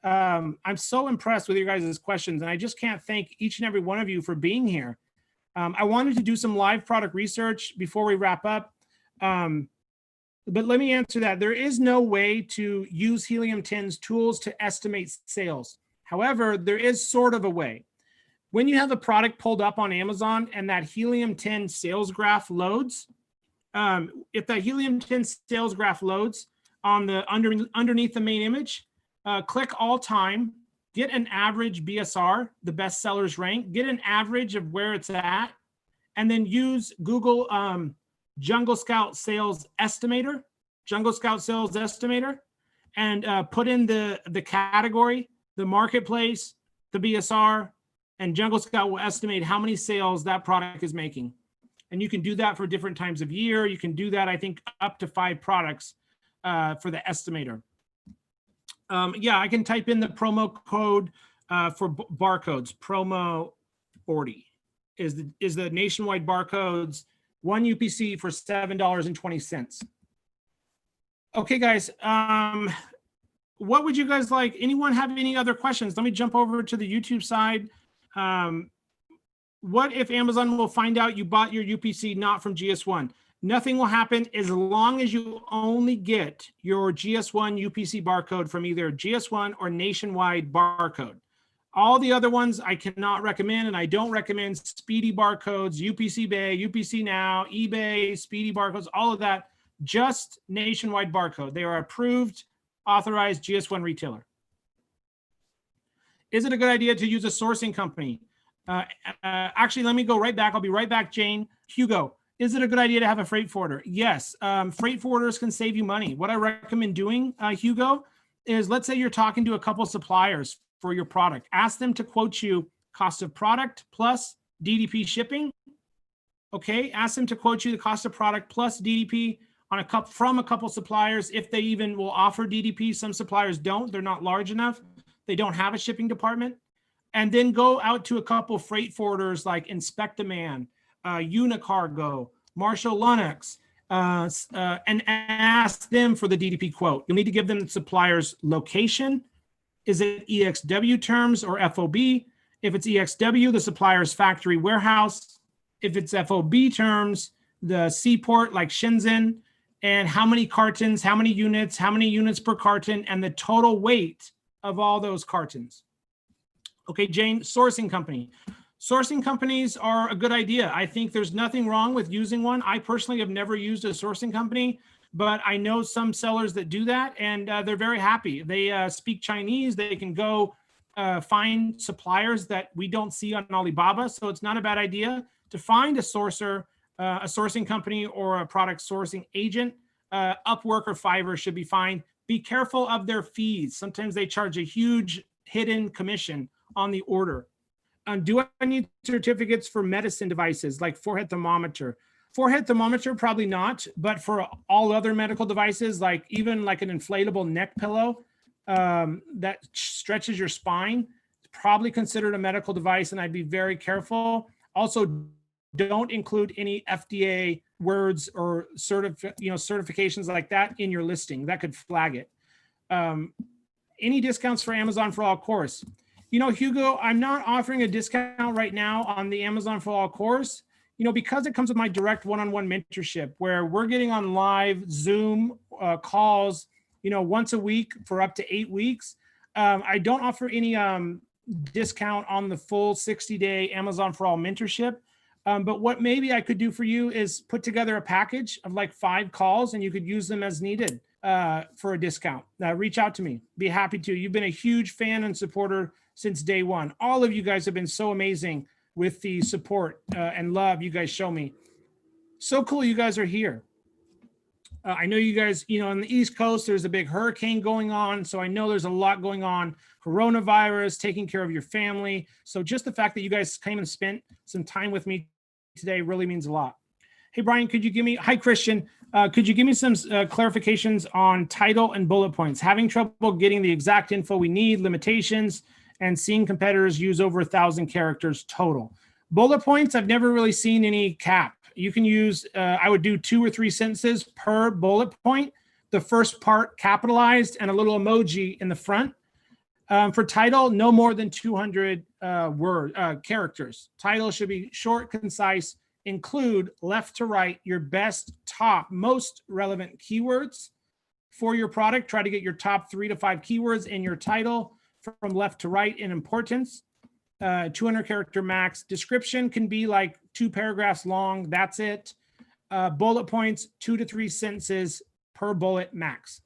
I'm so impressed with your guys' questions, and I just can't thank each and every one of you for being here. I wanted to do some live product research before we wrap up. But let me answer that. There is no way to use Helium 10's tools to estimate sales. However, there is sort of a way. When you have a product pulled up on Amazon and that Helium 10 sales graph loads, if that Helium 10 sales graph loads on the underneath the main image, click all time, get an average BSR, the best sellers rank, get an average of where it's at, and then use Google Jungle Scout Sales Estimator, and put in the category, the marketplace, the BSR, and Jungle Scout will estimate how many sales that product is making. And you can do that for different times of year. You can do that, I think, up to 5 products for the estimator. Yeah, I can type in the promo code for barcodes. Promo 40 is the nationwide barcodes, 1 UPC for $7.20. Okay, guys. What would you guys like? Anyone have any other questions? Let me jump over to the YouTube side. What if Amazon will find out you bought your UPC not from GS1? Nothing will happen as long as you only get your GS1 UPC barcode from either GS1 or Nationwide Barcode. All the other ones I cannot recommend, and I don't recommend Speedy Barcodes, UPC Bay, UPC Now, eBay, Speedy Barcodes, all of that. Just Nationwide Barcode. They are approved, authorized GS1 retailer. Is it a good idea to use a sourcing company? Actually, let me go right back. I'll be right back, Jane. Hugo, is it a good idea to have a freight forwarder? Yes, freight forwarders can save you money. What I recommend doing, Hugo, is let's say you're talking to a couple suppliers for your product. Ask them to quote you cost of product plus DDP shipping. Okay, ask them to quote you the cost of product plus DDP on from a couple suppliers, if they even will offer DDP. Some suppliers don't. They're not large enough. They don't have a shipping department. And then go out to a couple freight forwarders like Inspect-A-Man, Unicargo, Marshall Lennox, and ask them for the DDP quote. You'll need to give them the supplier's location. Is it EXW terms or FOB? If it's EXW, the supplier's factory warehouse. If it's FOB terms, the seaport like Shenzhen, and how many cartons, how many units per carton, and the total weight of all those cartons. Okay, Jane, sourcing company. Sourcing companies are a good idea. I think there's nothing wrong with using one. I personally have never used a sourcing company, but I know some sellers that do that, and they're very happy. They speak Chinese. They can go find suppliers that we don't see on Alibaba. So it's not a bad idea to find a sourcer a sourcing company or a product sourcing agent. Upwork or Fiverr should be fine. Be careful of their fees. Sometimes they charge a huge hidden commission on the order. Do I need certificates for medicine devices like forehead thermometer? Forehead thermometer, probably not, but for all other medical devices, like even like an inflatable neck pillow that stretches your spine, it's probably considered a medical device, and I'd be very careful. Also, don't include any FDA words or certifications like that in your listing. That could flag it. Any discounts for Amazon for All course? Hugo, I'm not offering a discount right now on the Amazon for All course, because it comes with my direct one-on-one mentorship where we're getting on live Zoom calls, once a week for up to 8 weeks. I don't offer any discount on the full 60-day Amazon for All mentorship. But what maybe I could do for you is put together a package of like 5 calls, and you could use them as needed for a discount. Reach out to me. Be happy to. You've been a huge fan and supporter since day one. All of you guys have been so amazing with the support and love you guys show me. So cool you guys are here. I know you guys, on the East Coast, there's a big hurricane going on. So I know there's a lot going on. Coronavirus, taking care of your family. So just the fact that you guys came and spent some time with me today really means a lot. Hey, Brian, hi, Christian. Could you give me some clarifications on title and bullet points? Having trouble getting the exact info we need, limitations, and seeing competitors use over 1,000 characters total. Bullet points, I've never really seen any cap. You can use, I would do 2 or 3 sentences per bullet point. The first part capitalized and a little emoji in the front. For title, no more than 200 characters. Title should be short, concise, include left to right your best, top, most relevant keywords for your product. Try to get your top 3 to 5 keywords in your title from left to right in importance. 200 character max. Description can be like 2 paragraphs long. That's it. Bullet points, 2 to 3 sentences per bullet max.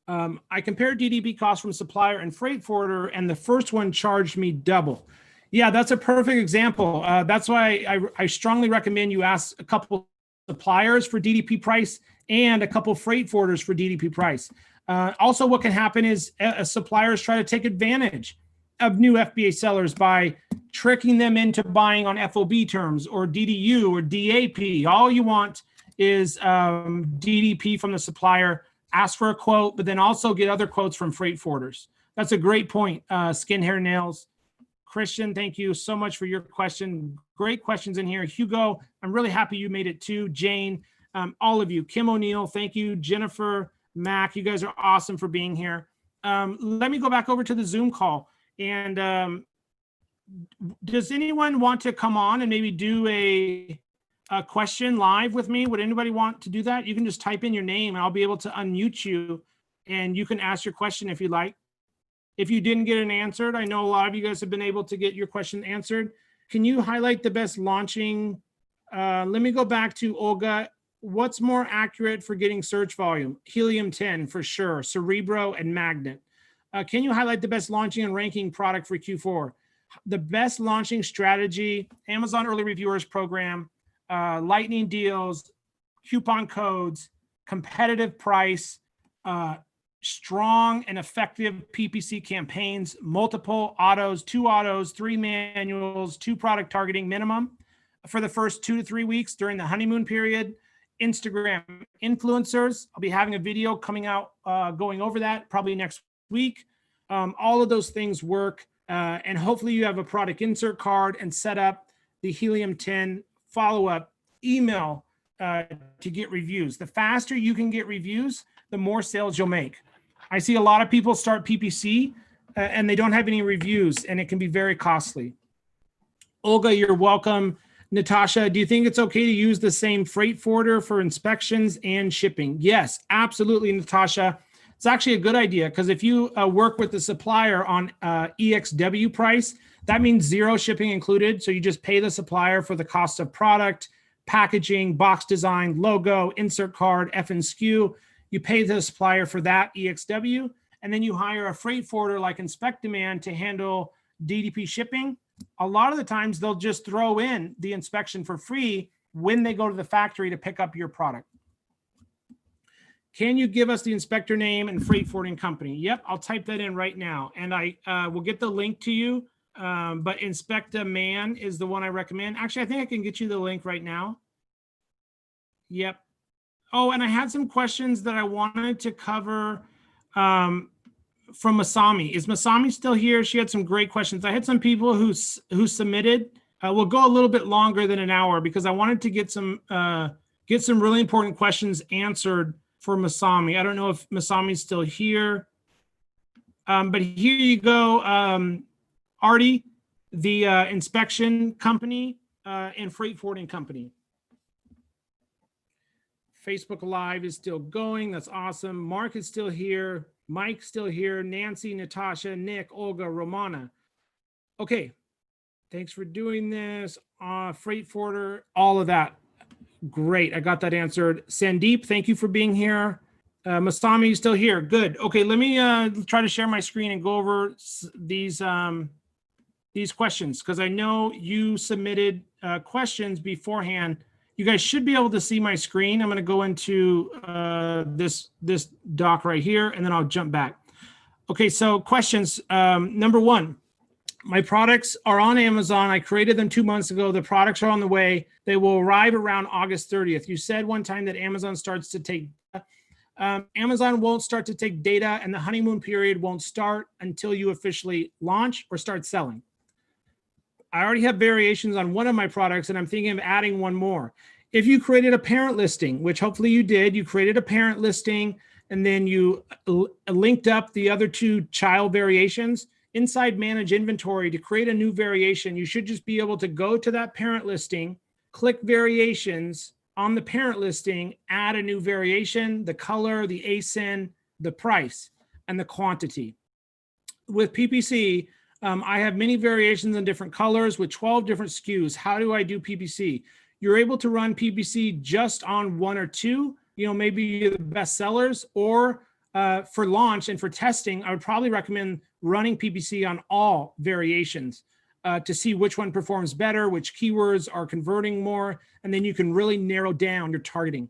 I compared DDP costs from supplier and freight forwarder, and the first one charged me double. Yeah, that's a perfect example. That's why I strongly recommend you ask a couple suppliers for DDP price and a couple freight forwarders for DDP price. Also, what can happen is suppliers try to take advantage of new FBA sellers by tricking them into buying on FOB terms or DDU or DAP. All you want is DDP from the supplier. Ask for a quote, but then also get other quotes from freight forwarders. That's a great point. Skin, hair, nails. Christian, thank you so much for your question. Great questions in here. Hugo, I'm really happy you made it too. Jane, all of you. Kim O'Neill, thank you. Jennifer, Mac, you guys are awesome for being here. Let me go back over to the Zoom call. And does anyone want to come on and maybe do a question live with me? Would anybody want to do that? You can just type in your name and I'll be able to unmute you and you can ask your question if you like. If you didn't get it answered, I know a lot of you guys have been able to get your question answered. Can you highlight the best launching? Let me go back to Olga. What's more accurate for getting search volume? Helium-10 for sure, Cerebro and Magnet. Can you highlight the best launching and ranking product for Q4? The best launching strategy, Amazon Early Reviewers Program, lightning deals, coupon codes, competitive price, strong and effective PPC campaigns, multiple autos, 2 autos, 3 manuals, 2 product targeting minimum for the first 2 to 3 weeks during the honeymoon period. Instagram influencers, I'll be having a video coming out going over that probably next week. All of those things work, and hopefully you have a product insert card and set up the Helium-10 follow-up email to get reviews. The faster you can get reviews, the more sales you'll make. I see a lot of people start PPC and they don't have any reviews, and it can be very costly. Olga, you're welcome. Natasha, do you think it's okay to use the same freight forwarder for inspections and shipping? Yes, absolutely, Natasha. It's actually a good idea because if you work with the supplier on EXW price, that means 0 shipping included. So you just pay the supplier for the cost of product, packaging, box design, logo, insert card, FNSKU. You pay the supplier for that EXW, and then you hire a freight forwarder like Inspect Demand to handle DDP shipping. A lot of the times they'll just throw in the inspection for free when they go to the factory to pick up your product. Can you give us the inspector name and freight forwarding company? Yep, I'll type that in right now. And I will get the link to you. But Inspecta Man is the one I recommend. Actually, I think I can get you the link right now. Yep. Oh, and I had some questions that I wanted to cover from Masami. Is Masami still here? She had some great questions. I had some people who submitted. We'll go a little bit longer than an hour because I wanted to get some really important questions answered for Masami. I don't know if Masami's still here, but here you go. Artie, the inspection company and freight forwarding company. Facebook Live is still going. That's awesome. Mark is still here. Mike's still here. Nancy, Natasha, Nick, Olga, Romana. Okay. Thanks for doing this. Freight forwarder, all of that. Great. I got that answered. Sandeep, thank you for being here. Masami is still here. Good. Okay. Let me try to share my screen and go over these questions because I know you submitted questions beforehand. You guys should be able to see my screen. I'm going to go into this doc right here, and then I'll jump back. Okay, so questions. Number one, my products are on Amazon. I created them 2 months ago. The products are on the way. They will arrive around August 30th. You said one time that Amazon starts to take Amazon won't start to take data, and the honeymoon period won't start until you officially launch or start selling. I already have variations on one of my products, and I'm thinking of adding one more. If you created a parent listing, which hopefully you did, you created a parent listing, and then you linked up the other 2 child variations, inside Manage Inventory, to create a new variation, you should just be able to go to that parent listing, click Variations on the parent listing, add a new variation, the color, the ASIN, the price, and the quantity. With PPC, I have many variations in different colors with 12 different SKUs. How do I do PPC? You're able to run PPC just on 1 or 2, maybe the best sellers, or for launch and for testing, I would probably recommend running PPC on all variations to see which one performs better, which keywords are converting more, and then you can really narrow down your targeting.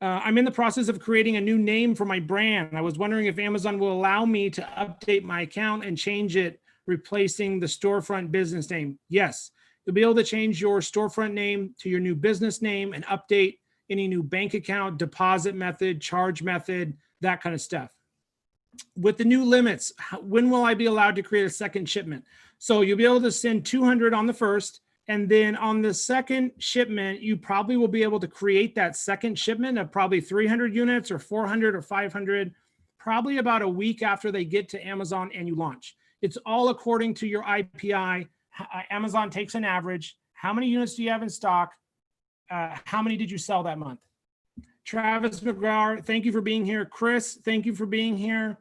I'm in the process of creating a new name for my brand. I was wondering if Amazon will allow me to update my account and change it, replacing the storefront business name. Yes, you'll be able to change your storefront name to your new business name and update any new bank account, deposit method, charge method, that kind of stuff. With the new limits, when will I be allowed to create a second shipment? So you'll be able to send 200 on the first, and then on the second shipment, you probably will be able to create that second shipment of probably 300 units or 400 or 500, probably about a week after they get to Amazon and you launch. It's all according to your IPI. Amazon takes an average. How many units do you have in stock? How many did you sell that month? Travis McGraw, thank you for being here. Chris, thank you for being here.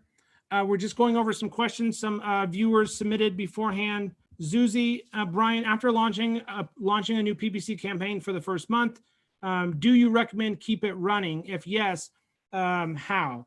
We're just going over some questions some viewers submitted beforehand. Zuzi, Brian, after launching a new PPC campaign for the first month, do you recommend keep it running? If yes, how?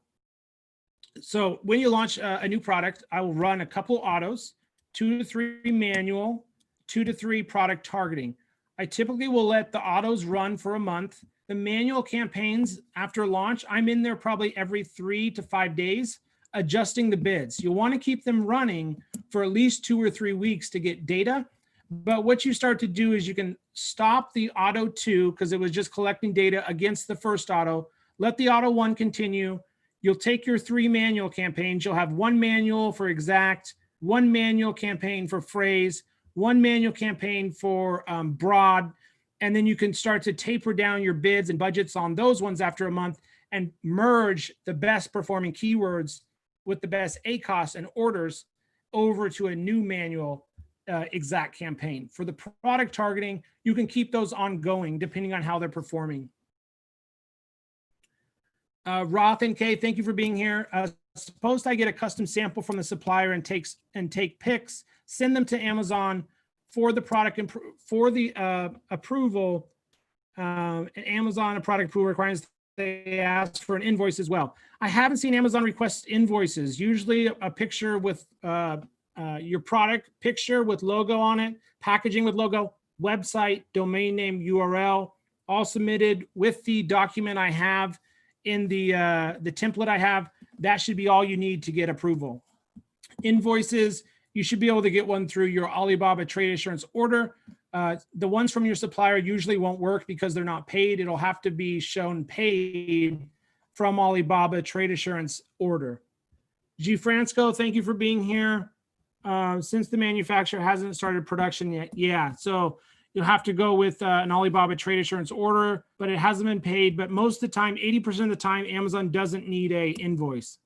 So when you launch a new product, I will run a couple autos, 2 to 3 manual, 2 to 3 product targeting. I typically will let the autos run for a month. The manual campaigns after launch, I'm in there probably every 3 to 5 days, adjusting the bids. You'll want to keep them running for at least 2 or 3 weeks to get data. But what you start to do is you can stop the auto 2 because it was just collecting data against the first auto. Let the auto 1 continue. You'll take your 3 manual campaigns. You'll have 1 manual for exact, 1 manual campaign for phrase, 1 manual campaign for broad, and then you can start to taper down your bids and budgets on those ones after a month and merge the best performing keywords with the best ACOS and orders over to a new manual exact campaign. For the product targeting, you can keep those ongoing depending on how they're performing. Roth and Kay, thank you for being here. Suppose I get a custom sample from the supplier and take pics, send them to Amazon for the product for the approval. And Amazon a product approval requires they ask for an invoice as well. I haven't seen Amazon request invoices. Usually a picture with a your product picture with logo on it, packaging with logo, website, domain name, URL, all submitted with the document I have in the template I have. That should be all you need to get approval. Invoices, you should be able to get one through your Alibaba Trade Assurance order. The ones from your supplier usually won't work because they're not paid. It'll have to be shown paid from Alibaba Trade Assurance order. G. Fransco, thank you for being here. Since the manufacturer hasn't started production yet, yeah, so you'll have to go with an Alibaba Trade Assurance order, but it hasn't been paid. But most of the time, 80% of the time, Amazon doesn't need a invoice.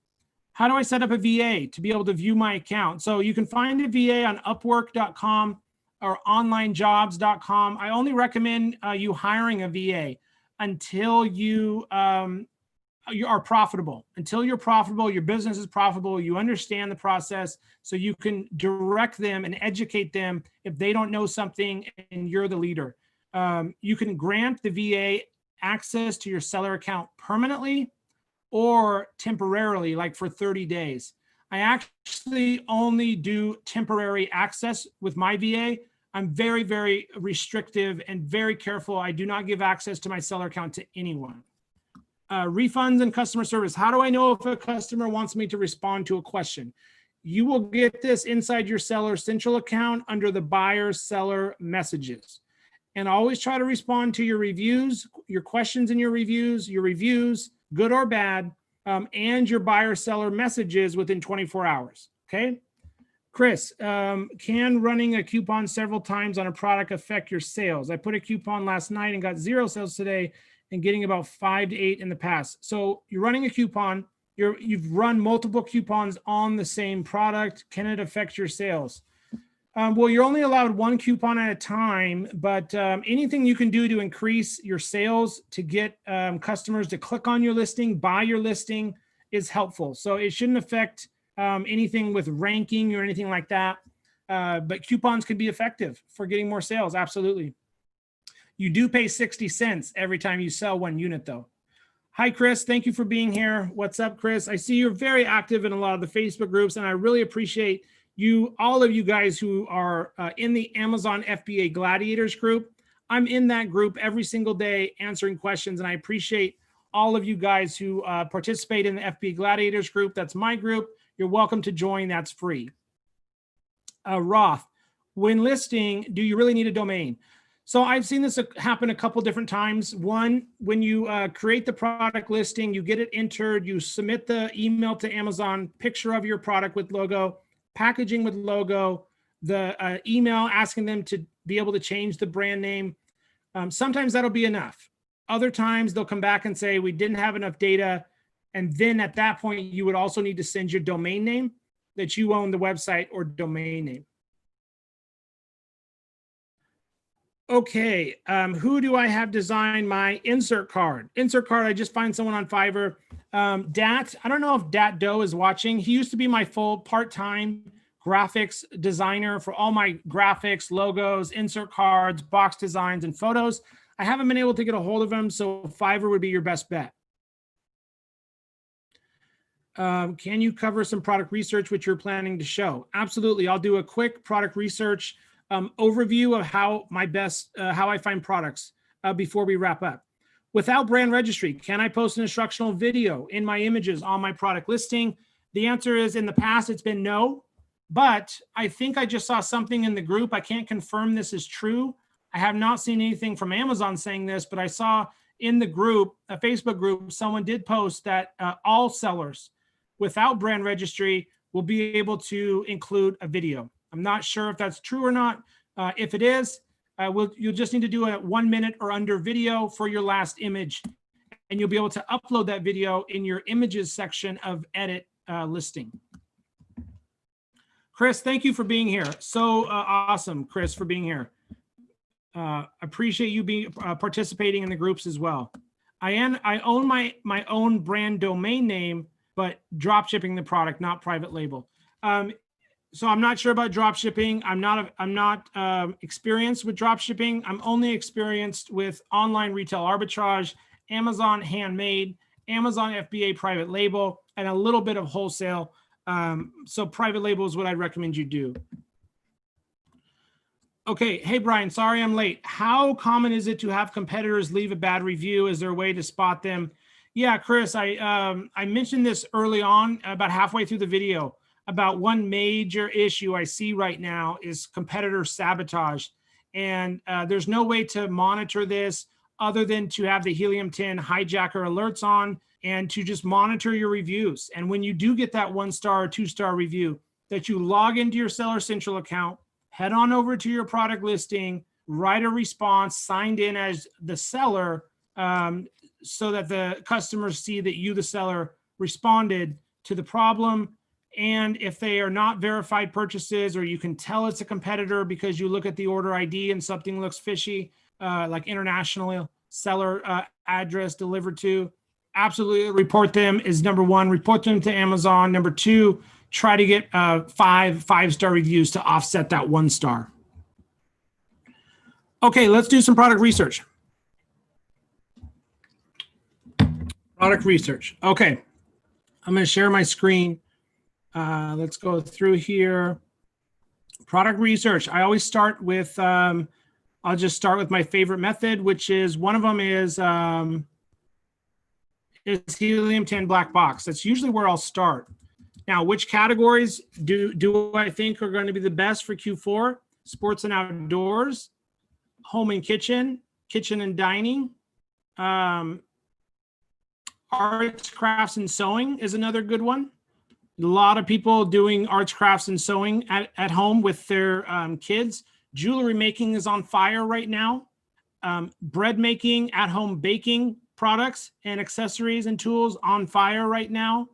How do I set up a VA to be able to view my account? So you can find a VA on Upwork.com or onlinejobs.com. I only recommend you hiring a VA until you are profitable. Until you're profitable, your business is profitable, you understand the process, so you can direct them and educate them if they don't know something and you're the leader. You can grant the VA access to your seller account permanently or temporarily, like for 30 days. I actually only do temporary access with my VA. I'm very, very restrictive and very careful. I do not give access to my seller account to anyone. Refunds and customer service. How do I know if a customer wants me to respond to a question? You will get this inside your Seller Central account under the buyer seller messages. And always try to respond to your reviews, your questions in your reviews, good or bad, and your buyer seller messages within 24 hours. Okay. Chris, can running a coupon several times on a product affect your sales? I put a coupon last night and got 0 sales today and getting about 5 to 8 in the past. So you're running a coupon, you've run multiple coupons on the same product. Can it affect your sales? Well, you're only allowed 1 coupon at a time, but anything you can do to increase your sales to get customers to click on your listing, buy your listing is helpful. So it shouldn't affect anything with ranking or anything like that. But coupons can be effective for getting more sales. Absolutely. You do pay 60 cents every time you sell 1 unit though. Hi, Chris. Thank you for being here. What's up, Chris? I see you're very active in a lot of the Facebook groups, and I really appreciate all of you guys who are in the Amazon FBA Gladiators group. I'm in that group every single day answering questions, and I appreciate all of you guys who participate in the FBA Gladiators group. That's my group. You're welcome to join. That's free. Roth, when listing, do you really need a domain? So I've seen this happen a couple different times. One, when you create the product listing, you get it entered, you submit the email to Amazon, picture of your product with logo, packaging with logo, the email asking them to be able to change the brand name. Sometimes that'll be enough. Other times they'll come back and say, we didn't have enough data. And then at that point, you would also need to send your domain name that you own the website or domain name. Okay, who do I have design my insert card? Insert card, I just find someone on Fiverr. Dat, I don't know if Dat Doe is watching. He used to be my full part-time graphics designer for all my graphics, logos, insert cards, box designs, and photos. I haven't been able to get a hold of him, so Fiverr would be your best bet. Can you cover some product research which you're planning to show? Absolutely, I'll do a quick product research overview of how I find products before we wrap up. Without brand registry, can I post an instructional video in my images on my product listing? The answer is, in the past, it's been no, but I think I just saw something in the group. I can't confirm this is true. I have not seen anything from Amazon saying this, but I saw in the group, a Facebook group, someone did post that all sellers without brand registry will be able to include a video. I'm not sure if that's true or not. If it is, you'll just need to do a 1 minute or under video for your last image, and you'll be able to upload that video in your images section of edit listing. Chris, thank you for being here. So awesome, Chris, for being here. Appreciate you participating in the groups as well. I own my own brand domain name, but drop shipping the product, not private label. So I'm not sure about drop shipping. I'm not experienced with drop shipping. I'm only experienced with online retail arbitrage, Amazon handmade, Amazon FBA private label, and a little bit of wholesale. So private label is what I'd recommend you do. Okay. Hey, Brian, sorry I'm late. How common is it to have competitors leave a bad review? Is there a way to spot them? Yeah, Chris, I mentioned this early on, about halfway through the video, about one major issue I see right now is competitor sabotage. And there's no way to monitor this other than to have the helium-10 hijacker alerts on and to just monitor your reviews. And when you do get that 1-star or 2-star review, that you log into your Seller Central account, head on over to your product listing, write a response, signed in as the seller, so that the customers see that you, the seller, responded to the problem. And if they are not verified purchases, or you can tell it's a competitor because you look at the order ID and something looks fishy, like international seller address delivered to, absolutely report them is number one. Report them to Amazon. Number two, try to get 5-star reviews to offset that 1-star. Okay, let's do some product research. Product research. Okay, I'm going to share my screen. Let's go through here. Product research. I always start with, I'll just start with my favorite method, which is one of them is helium-10 black box. That's usually where I'll start. Now, which categories do I think are going to be the best for Q4? Sports and outdoors, home and kitchen, kitchen and dining, arts, crafts, and sewing is another good one. A lot of people doing arts, crafts, and sewing at home with their kids. Jewelry making is on fire right now. Bread making, at-home baking products and accessories and tools on fire right now.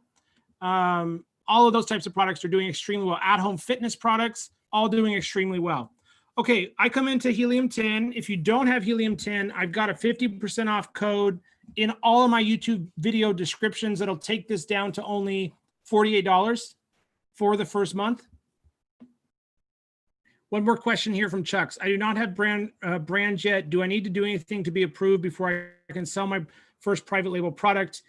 All of those types of products are doing extremely well. At-home fitness products, all doing extremely well. Okay, I come into helium-10. If you don't have helium-10, I've got a 50% off code in all of my YouTube video descriptions that'll take this down to only $48 for the first month. One more question here from Chucks. I do not have brands yet. Do I need to do anything to be approved before I can sell my first private label product?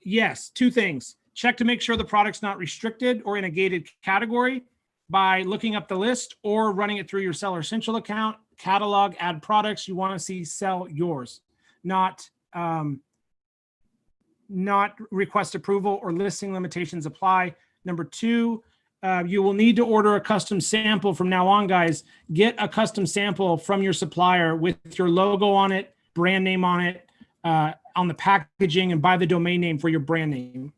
Yes, two things. Check to make sure the product's not restricted or in a gated category by looking up the list or running it through your Seller Central account. Catalog, add products you want to see sell yours, not request approval or listing limitations apply. Number two, you will need to order a custom sample from now on, guys. Get a custom sample from your supplier with your logo on it, brand name on it, on the packaging, and buy the domain name for your brand name.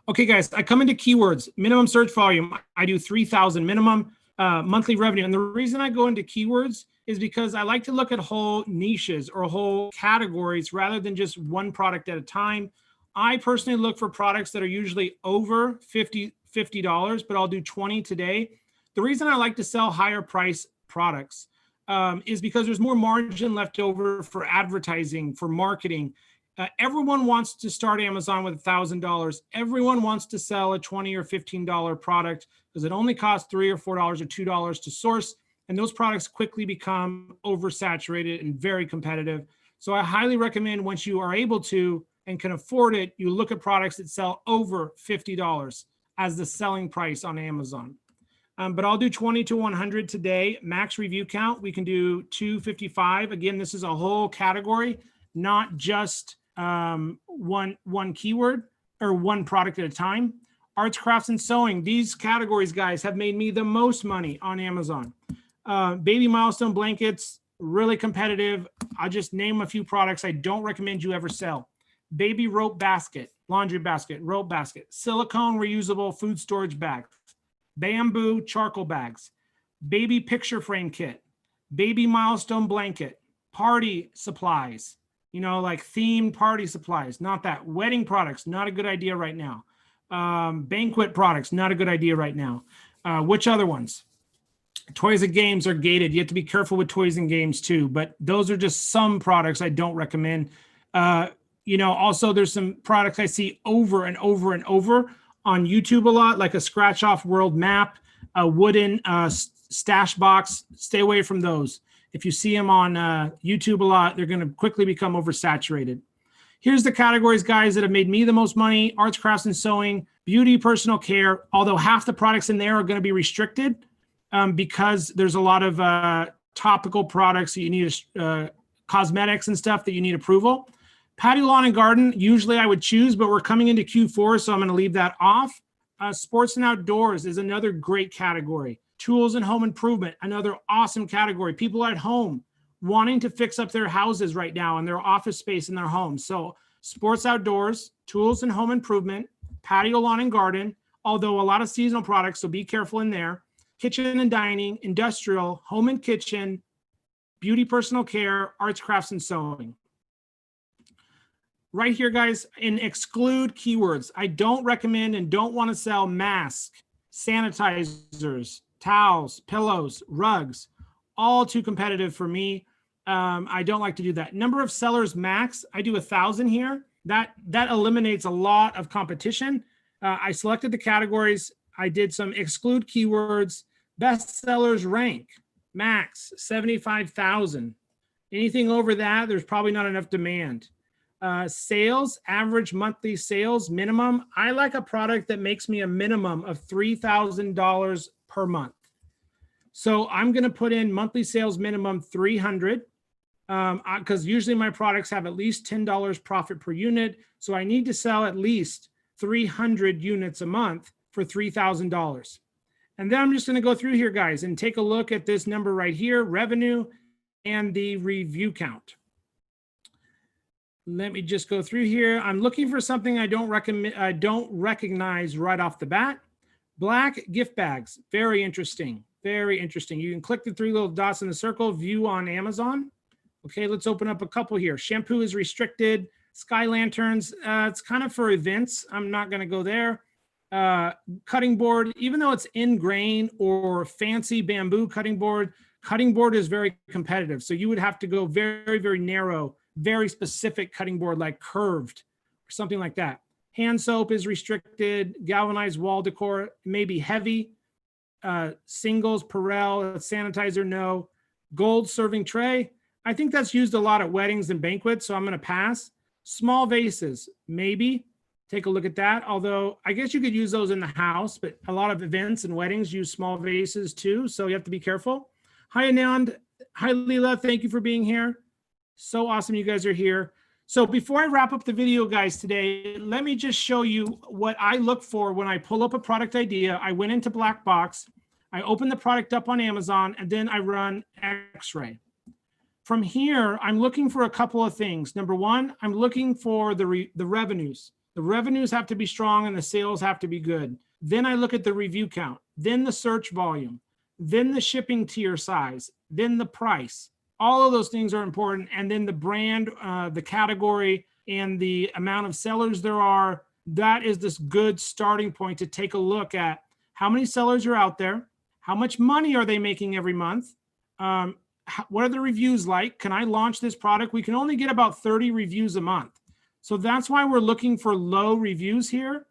Okay, guys, I come into keywords, minimum search volume. I do 3,000 minimum monthly revenue. And the reason I go into keywords is because I like to look at whole niches or whole categories rather than just one product at a time. I personally look for products that are usually over $50, but I'll do 20 today. The reason I like to sell higher price products is because there's more margin left over for advertising, for marketing. Everyone wants to start Amazon with $1,000. Everyone wants to sell a $20 or $15 product because it only costs $3 or $4 or $2 to source. And those products quickly become oversaturated and very competitive. So I highly recommend, once you are able to and can afford it, you look at products that sell over $50 as the selling price on Amazon. But I'll do 20 to 100 today. Max review count, we can do 255. Again, this is a whole category, not just one keyword or one product at a time. Arts, crafts, and sewing. These categories, guys, have made me the most money on Amazon. Baby milestone blankets, really competitive. I'll just name a few products I don't recommend you ever sell. Baby rope basket, laundry basket, rope basket, silicone reusable food storage bags, bamboo charcoal bags, baby picture frame kit, baby milestone blanket, party supplies, you know, like themed party supplies, not that. Wedding products, not a good idea right now. Banquet products, not a good idea right now. Which other ones? Toys and games are gated. You have to be careful with toys and games too, but those are just some products I don't recommend. You know, also there's some products I see over and over and over on YouTube a lot, like a scratch off world map, a wooden stash box. Stay away from those. If you see them on YouTube a lot, they're going to quickly become oversaturated. Here's the categories, guys, that have made me the most money: arts, crafts, and sewing, beauty, personal care, although half the products in there are going to be restricted because there's a lot of topical products that you need, cosmetics and stuff that you need approval. Patio, lawn, and garden, usually I would choose, but we're coming into Q4, so I'm going to leave that off. Sports and outdoors is another great category. Tools and home improvement, another awesome category. People at home wanting to fix up their houses right now and their office space in their homes. So sports, outdoors, tools and home improvement, patio, lawn, and garden, although a lot of seasonal products, so be careful in there. Kitchen and dining, industrial, home and kitchen, beauty, personal care, arts, crafts, and sewing. Right here, guys, in exclude keywords, I don't recommend and don't want to sell masks, sanitizers, towels, pillows, rugs, all too competitive for me. I don't like to do that. Number of sellers max, I do 1,000 here. That eliminates a lot of competition. I selected the categories. I did some exclude keywords. Best sellers rank, max 75,000. Anything over that, there's probably not enough demand. Sales, average monthly sales minimum. I like a product that makes me a minimum of $3,000 per month. So I'm going to put in monthly sales minimum 300 because usually my products have at least $10 profit per unit. So I need to sell at least 300 units a month for $3,000. And then I'm just going to go through here, guys, and take a look at this number right here, revenue and the review count. Let me just go through here. I'm looking for something I don't recognize right off the bat. Black gift bags, very interesting, very interesting. You can click the 3 little dots in the circle, view on Amazon. Okay, let's open up a couple here. Shampoo is restricted. Sky lanterns, it's kind of for events. I'm not going to go there. Cutting board, even though it's in grain or fancy bamboo cutting board is very competitive. So you would have to go very, very narrow, very specific cutting board, like curved or something like that. Hand soap is restricted. Galvanized wall decor may be heavy. Singles, Perel, sanitizer, no. Gold serving tray, I think that's used a lot at weddings and banquets, so I'm going to pass. Small vases, maybe. Take a look at that. Although I guess you could use those in the house, but a lot of events and weddings use small vases too, so you have to be careful. Hi, Anand. Hi, Leela. Thank you for being here. So awesome you guys are here. So before I wrap up the video, guys, today, let me just show you what I look for when I pull up a product idea. I went into Black Box, I open the product up on Amazon, and then I run X-ray. From here, I'm looking for a couple of things. Number one, I'm looking for the revenues. The revenues have to be strong and the sales have to be good. Then I look at the review count, then the search volume, then the shipping tier size, then the price. All of those things are important. And then the brand, the category, and the amount of sellers there are. That is this good starting point to take a look at how many sellers are out there, how much money are they making every month, what are the reviews like? Can I launch this product? We can only get about 30 reviews a month. So that's why we're looking for low reviews here.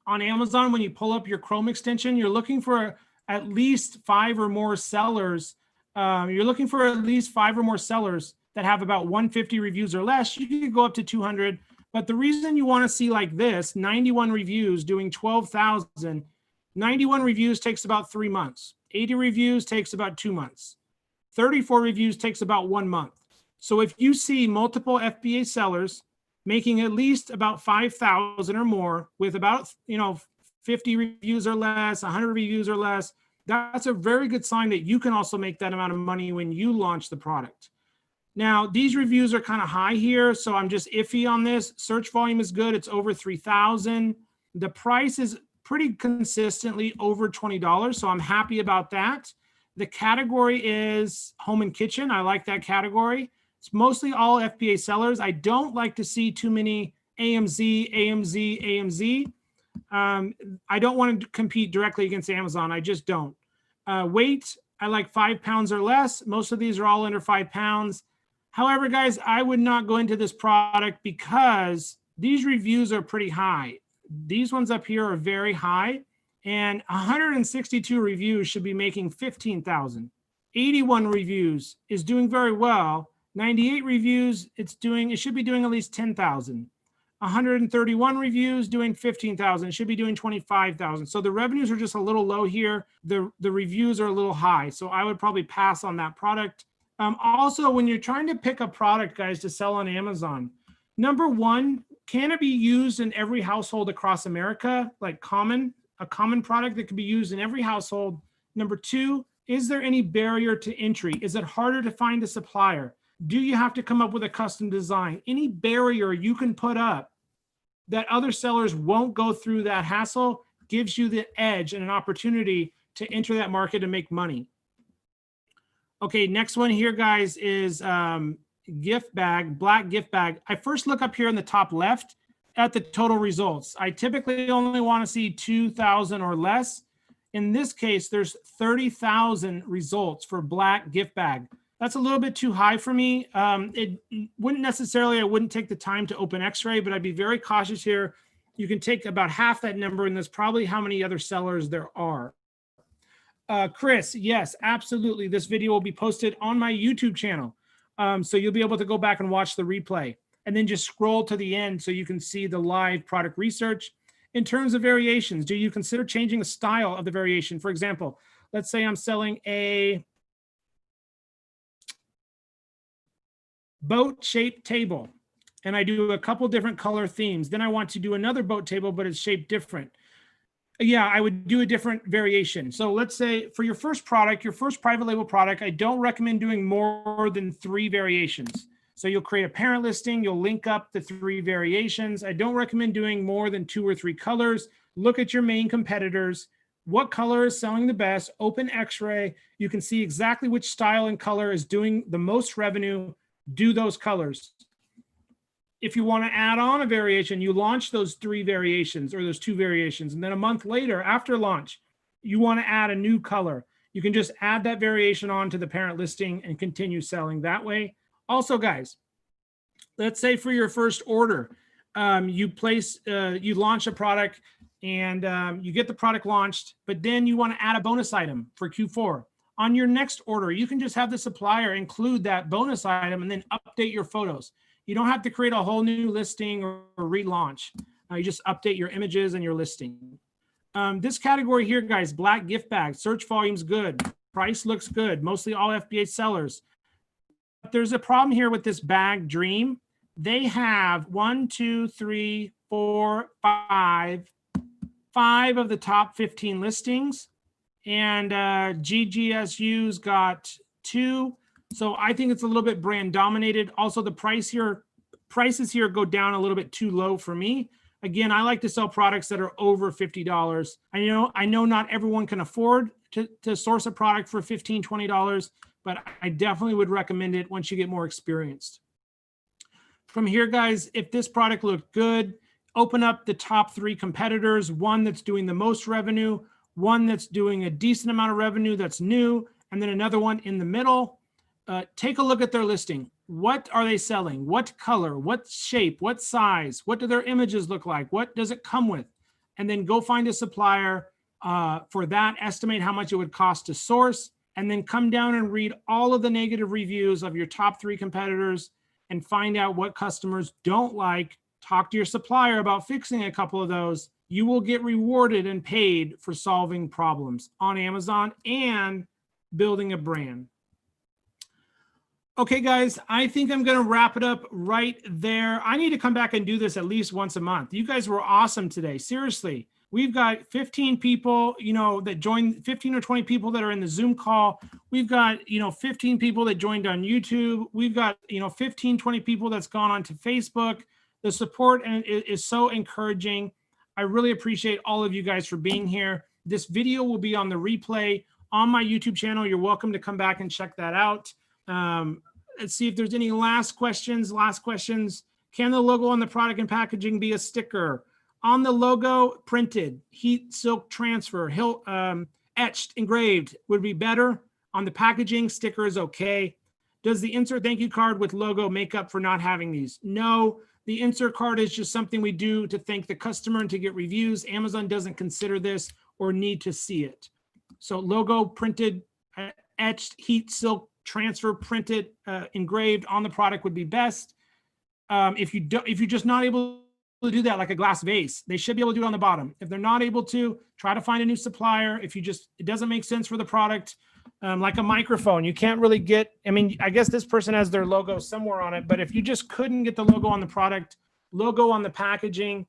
On Amazon, when you pull up your Chrome extension, you're looking for at least 5 or more sellers. You're looking for at least 5 or more sellers that have about 150 reviews or less. You could go up to 200. But the reason you want to see like this, 91 reviews doing 12,000, 91 reviews takes about 3 months. 80 reviews takes about 2 months. 34 reviews takes about 1 month. So if you see multiple FBA sellers making at least about 5,000 or more with about 50 reviews or less, 100 reviews or less, that's a very good sign that you can also make that amount of money when you launch the product. Now, these reviews are kind of high here, so I'm just iffy on this. Search volume is good. It's over 3,000. The price is pretty consistently over $20, so I'm happy about that. The category is home and kitchen. I like that category. It's mostly all FBA sellers. I don't like to see too many AMZ, AMZ, AMZ. I don't want to compete directly against Amazon. I just don't. Weight, I like 5 pounds or less. Most of these are all under 5 pounds. However, guys, I would not go into this product because these reviews are pretty high. These ones up here are very high. And 162 reviews should be making 15,000. 81 reviews is doing very well. 98 reviews, it should be doing at least 10,000. 131 reviews doing 15,000. It should be doing 25,000. So the revenues are just a little low here. The reviews are a little high. So I would probably pass on that product. Also, when you're trying to pick a product, guys, to sell on Amazon, number one, can it be used in every household across America? Like a common product that can be used in every household. Number two, is there any barrier to entry? Is it harder to find a supplier? Do you have to come up with a custom design? Any barrier you can put up that other sellers won't go through that hassle gives you the edge and an opportunity to enter that market and make money. Okay, next one here, guys, is gift bag, black gift bag. I first look up here in the top left at the total results. I typically only want to see 2,000 or less. In this case, there's 30,000 results for black gift bag. That's a little bit too high for me. It wouldn't necessarily, I wouldn't take the time to open X-ray, but I'd be very cautious here. You can take about half that number, and that's probably how many other sellers there are. Chris, yes, absolutely. This video will be posted on my YouTube channel. So you'll be able to go back and watch the replay and then just scroll to the end so you can see the live product research. In terms of variations, do you consider changing the style of the variation? For example, let's say I'm selling a boat-shaped table, and I do a couple different color themes. Then I want to do another boat table, but it's shaped different. Yeah, I would do a different variation. So let's say for your first product, your first private label product, I don't recommend doing more than 3 variations. So you'll create a parent listing, you'll link up the 3 variations. I don't recommend doing more than 2 or 3 colors. Look at your main competitors. What color is selling the best? Open X-ray. You can see exactly which style and color is doing the most revenue. Do those colors. If you want to add on a variation, you launch those 3 variations or those 2 variations. And then a month later, after launch, you want to add a new color. You can just add that variation on to the parent listing and continue selling that way. Also, guys, let's say for your first order, you launch a product and you get the product launched, but then you want to add a bonus item for Q4. On your next order, you can just have the supplier include that bonus item and then update your photos. You don't have to create a whole new listing or relaunch. You just update your images and your listing. This category here, guys, black gift bag, search volume's good. Price looks good, mostly all FBA sellers. But there's a problem here with this bag dream. They have 1, 2, 3, 4, 5 of the top 15 listings. And GGSU's got 2. So I think it's a little bit brand dominated. Also, the prices here go down a little bit too low for me. Again, I like to sell products that are over $50. I know not everyone can afford to source a product for $15, $20, but I definitely would recommend it once you get more experienced. From here, guys, if this product looked good, open up the top 3 competitors, one that's doing the most revenue, one that's doing a decent amount of revenue that's new, and then another one in the middle. Take a look at their listing. What are they selling? What color? What shape? What size? What do their images look like? What does it come with? And then go find a supplier for that, estimate how much it would cost to source, and then come down and read all of the negative reviews of your top 3 competitors and find out what customers don't like. Talk to your supplier about fixing a couple of those. You will get rewarded and paid for solving problems on Amazon and building a brand. Okay, guys, I think I'm going to wrap it up right there. I need to come back and do this at least once a month. You guys were awesome today. Seriously, we've got 15 people, that joined, 15 or 20 people that are in the Zoom call. We've got, 15 people that joined on YouTube. We've got, 15, 20 people that's gone onto Facebook. The support is so encouraging. I really appreciate all of you guys for being here. This video will be on the replay on my YouTube channel. You're welcome to come back and check that out. Let's see if there's any last questions. Can the logo on the product and packaging be a sticker? On the logo, printed, heat silk transfer, etched, engraved would be better. On the packaging, sticker is okay. Does the insert thank you card with logo make up for not having these? No, the insert card is just something we do to thank the customer and to get reviews. Amazon doesn't consider this or need to see it. So logo, printed, etched, heat silk transfer printed, engraved on the product would be best. If you're just not able to do that, like a glass vase, they should be able to do it on the bottom. If they're not able to, try to find a new supplier. If it doesn't make sense for the product, like a microphone, you can't really get, I mean, I guess this person has their logo somewhere on it, but if you just couldn't get the logo on the product, logo on the packaging,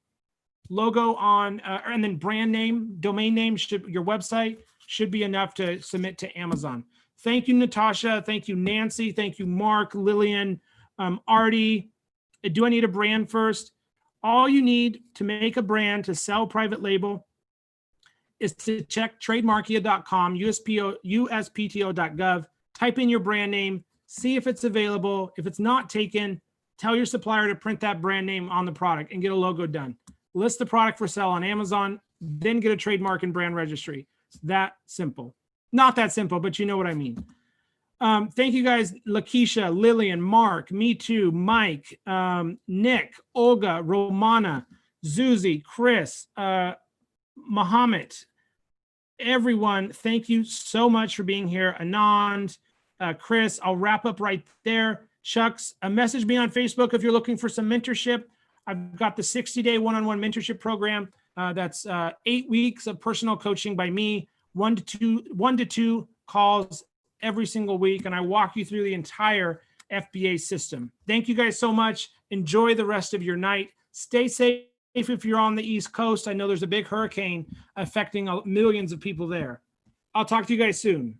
logo on, and then brand name, domain name, your website should be enough to submit to Amazon. Thank you, Natasha. Thank you, Nancy. Thank you, Mark, Lillian, Artie. Do I need a brand first? All you need to make a brand to sell private label is to check trademarkia.com, USPTO.gov, type in your brand name, see if it's available. If it's not taken, tell your supplier to print that brand name on the product and get a logo done. List the product for sale on Amazon, then get a trademark and brand registry. It's that simple. Not that simple, but you know what I mean. Thank you guys, Lakeisha, Lillian, Mark, Me Too, Mike, Nick, Olga, Romana, Zuzi, Chris, Mohammed, everyone. Thank you so much for being here. Anand, Chris, I'll wrap up right there. Chucks, message me on Facebook if you're looking for some mentorship. I've got the 60-day one-on-one mentorship program. That's 8 weeks of personal coaching by me, one to two calls every single week, and I walk you through the entire FBA system. Thank you guys so much. Enjoy the rest of your night. Stay safe if you're on the East Coast. I know there's a big hurricane affecting millions of people there. I'll talk to you guys soon.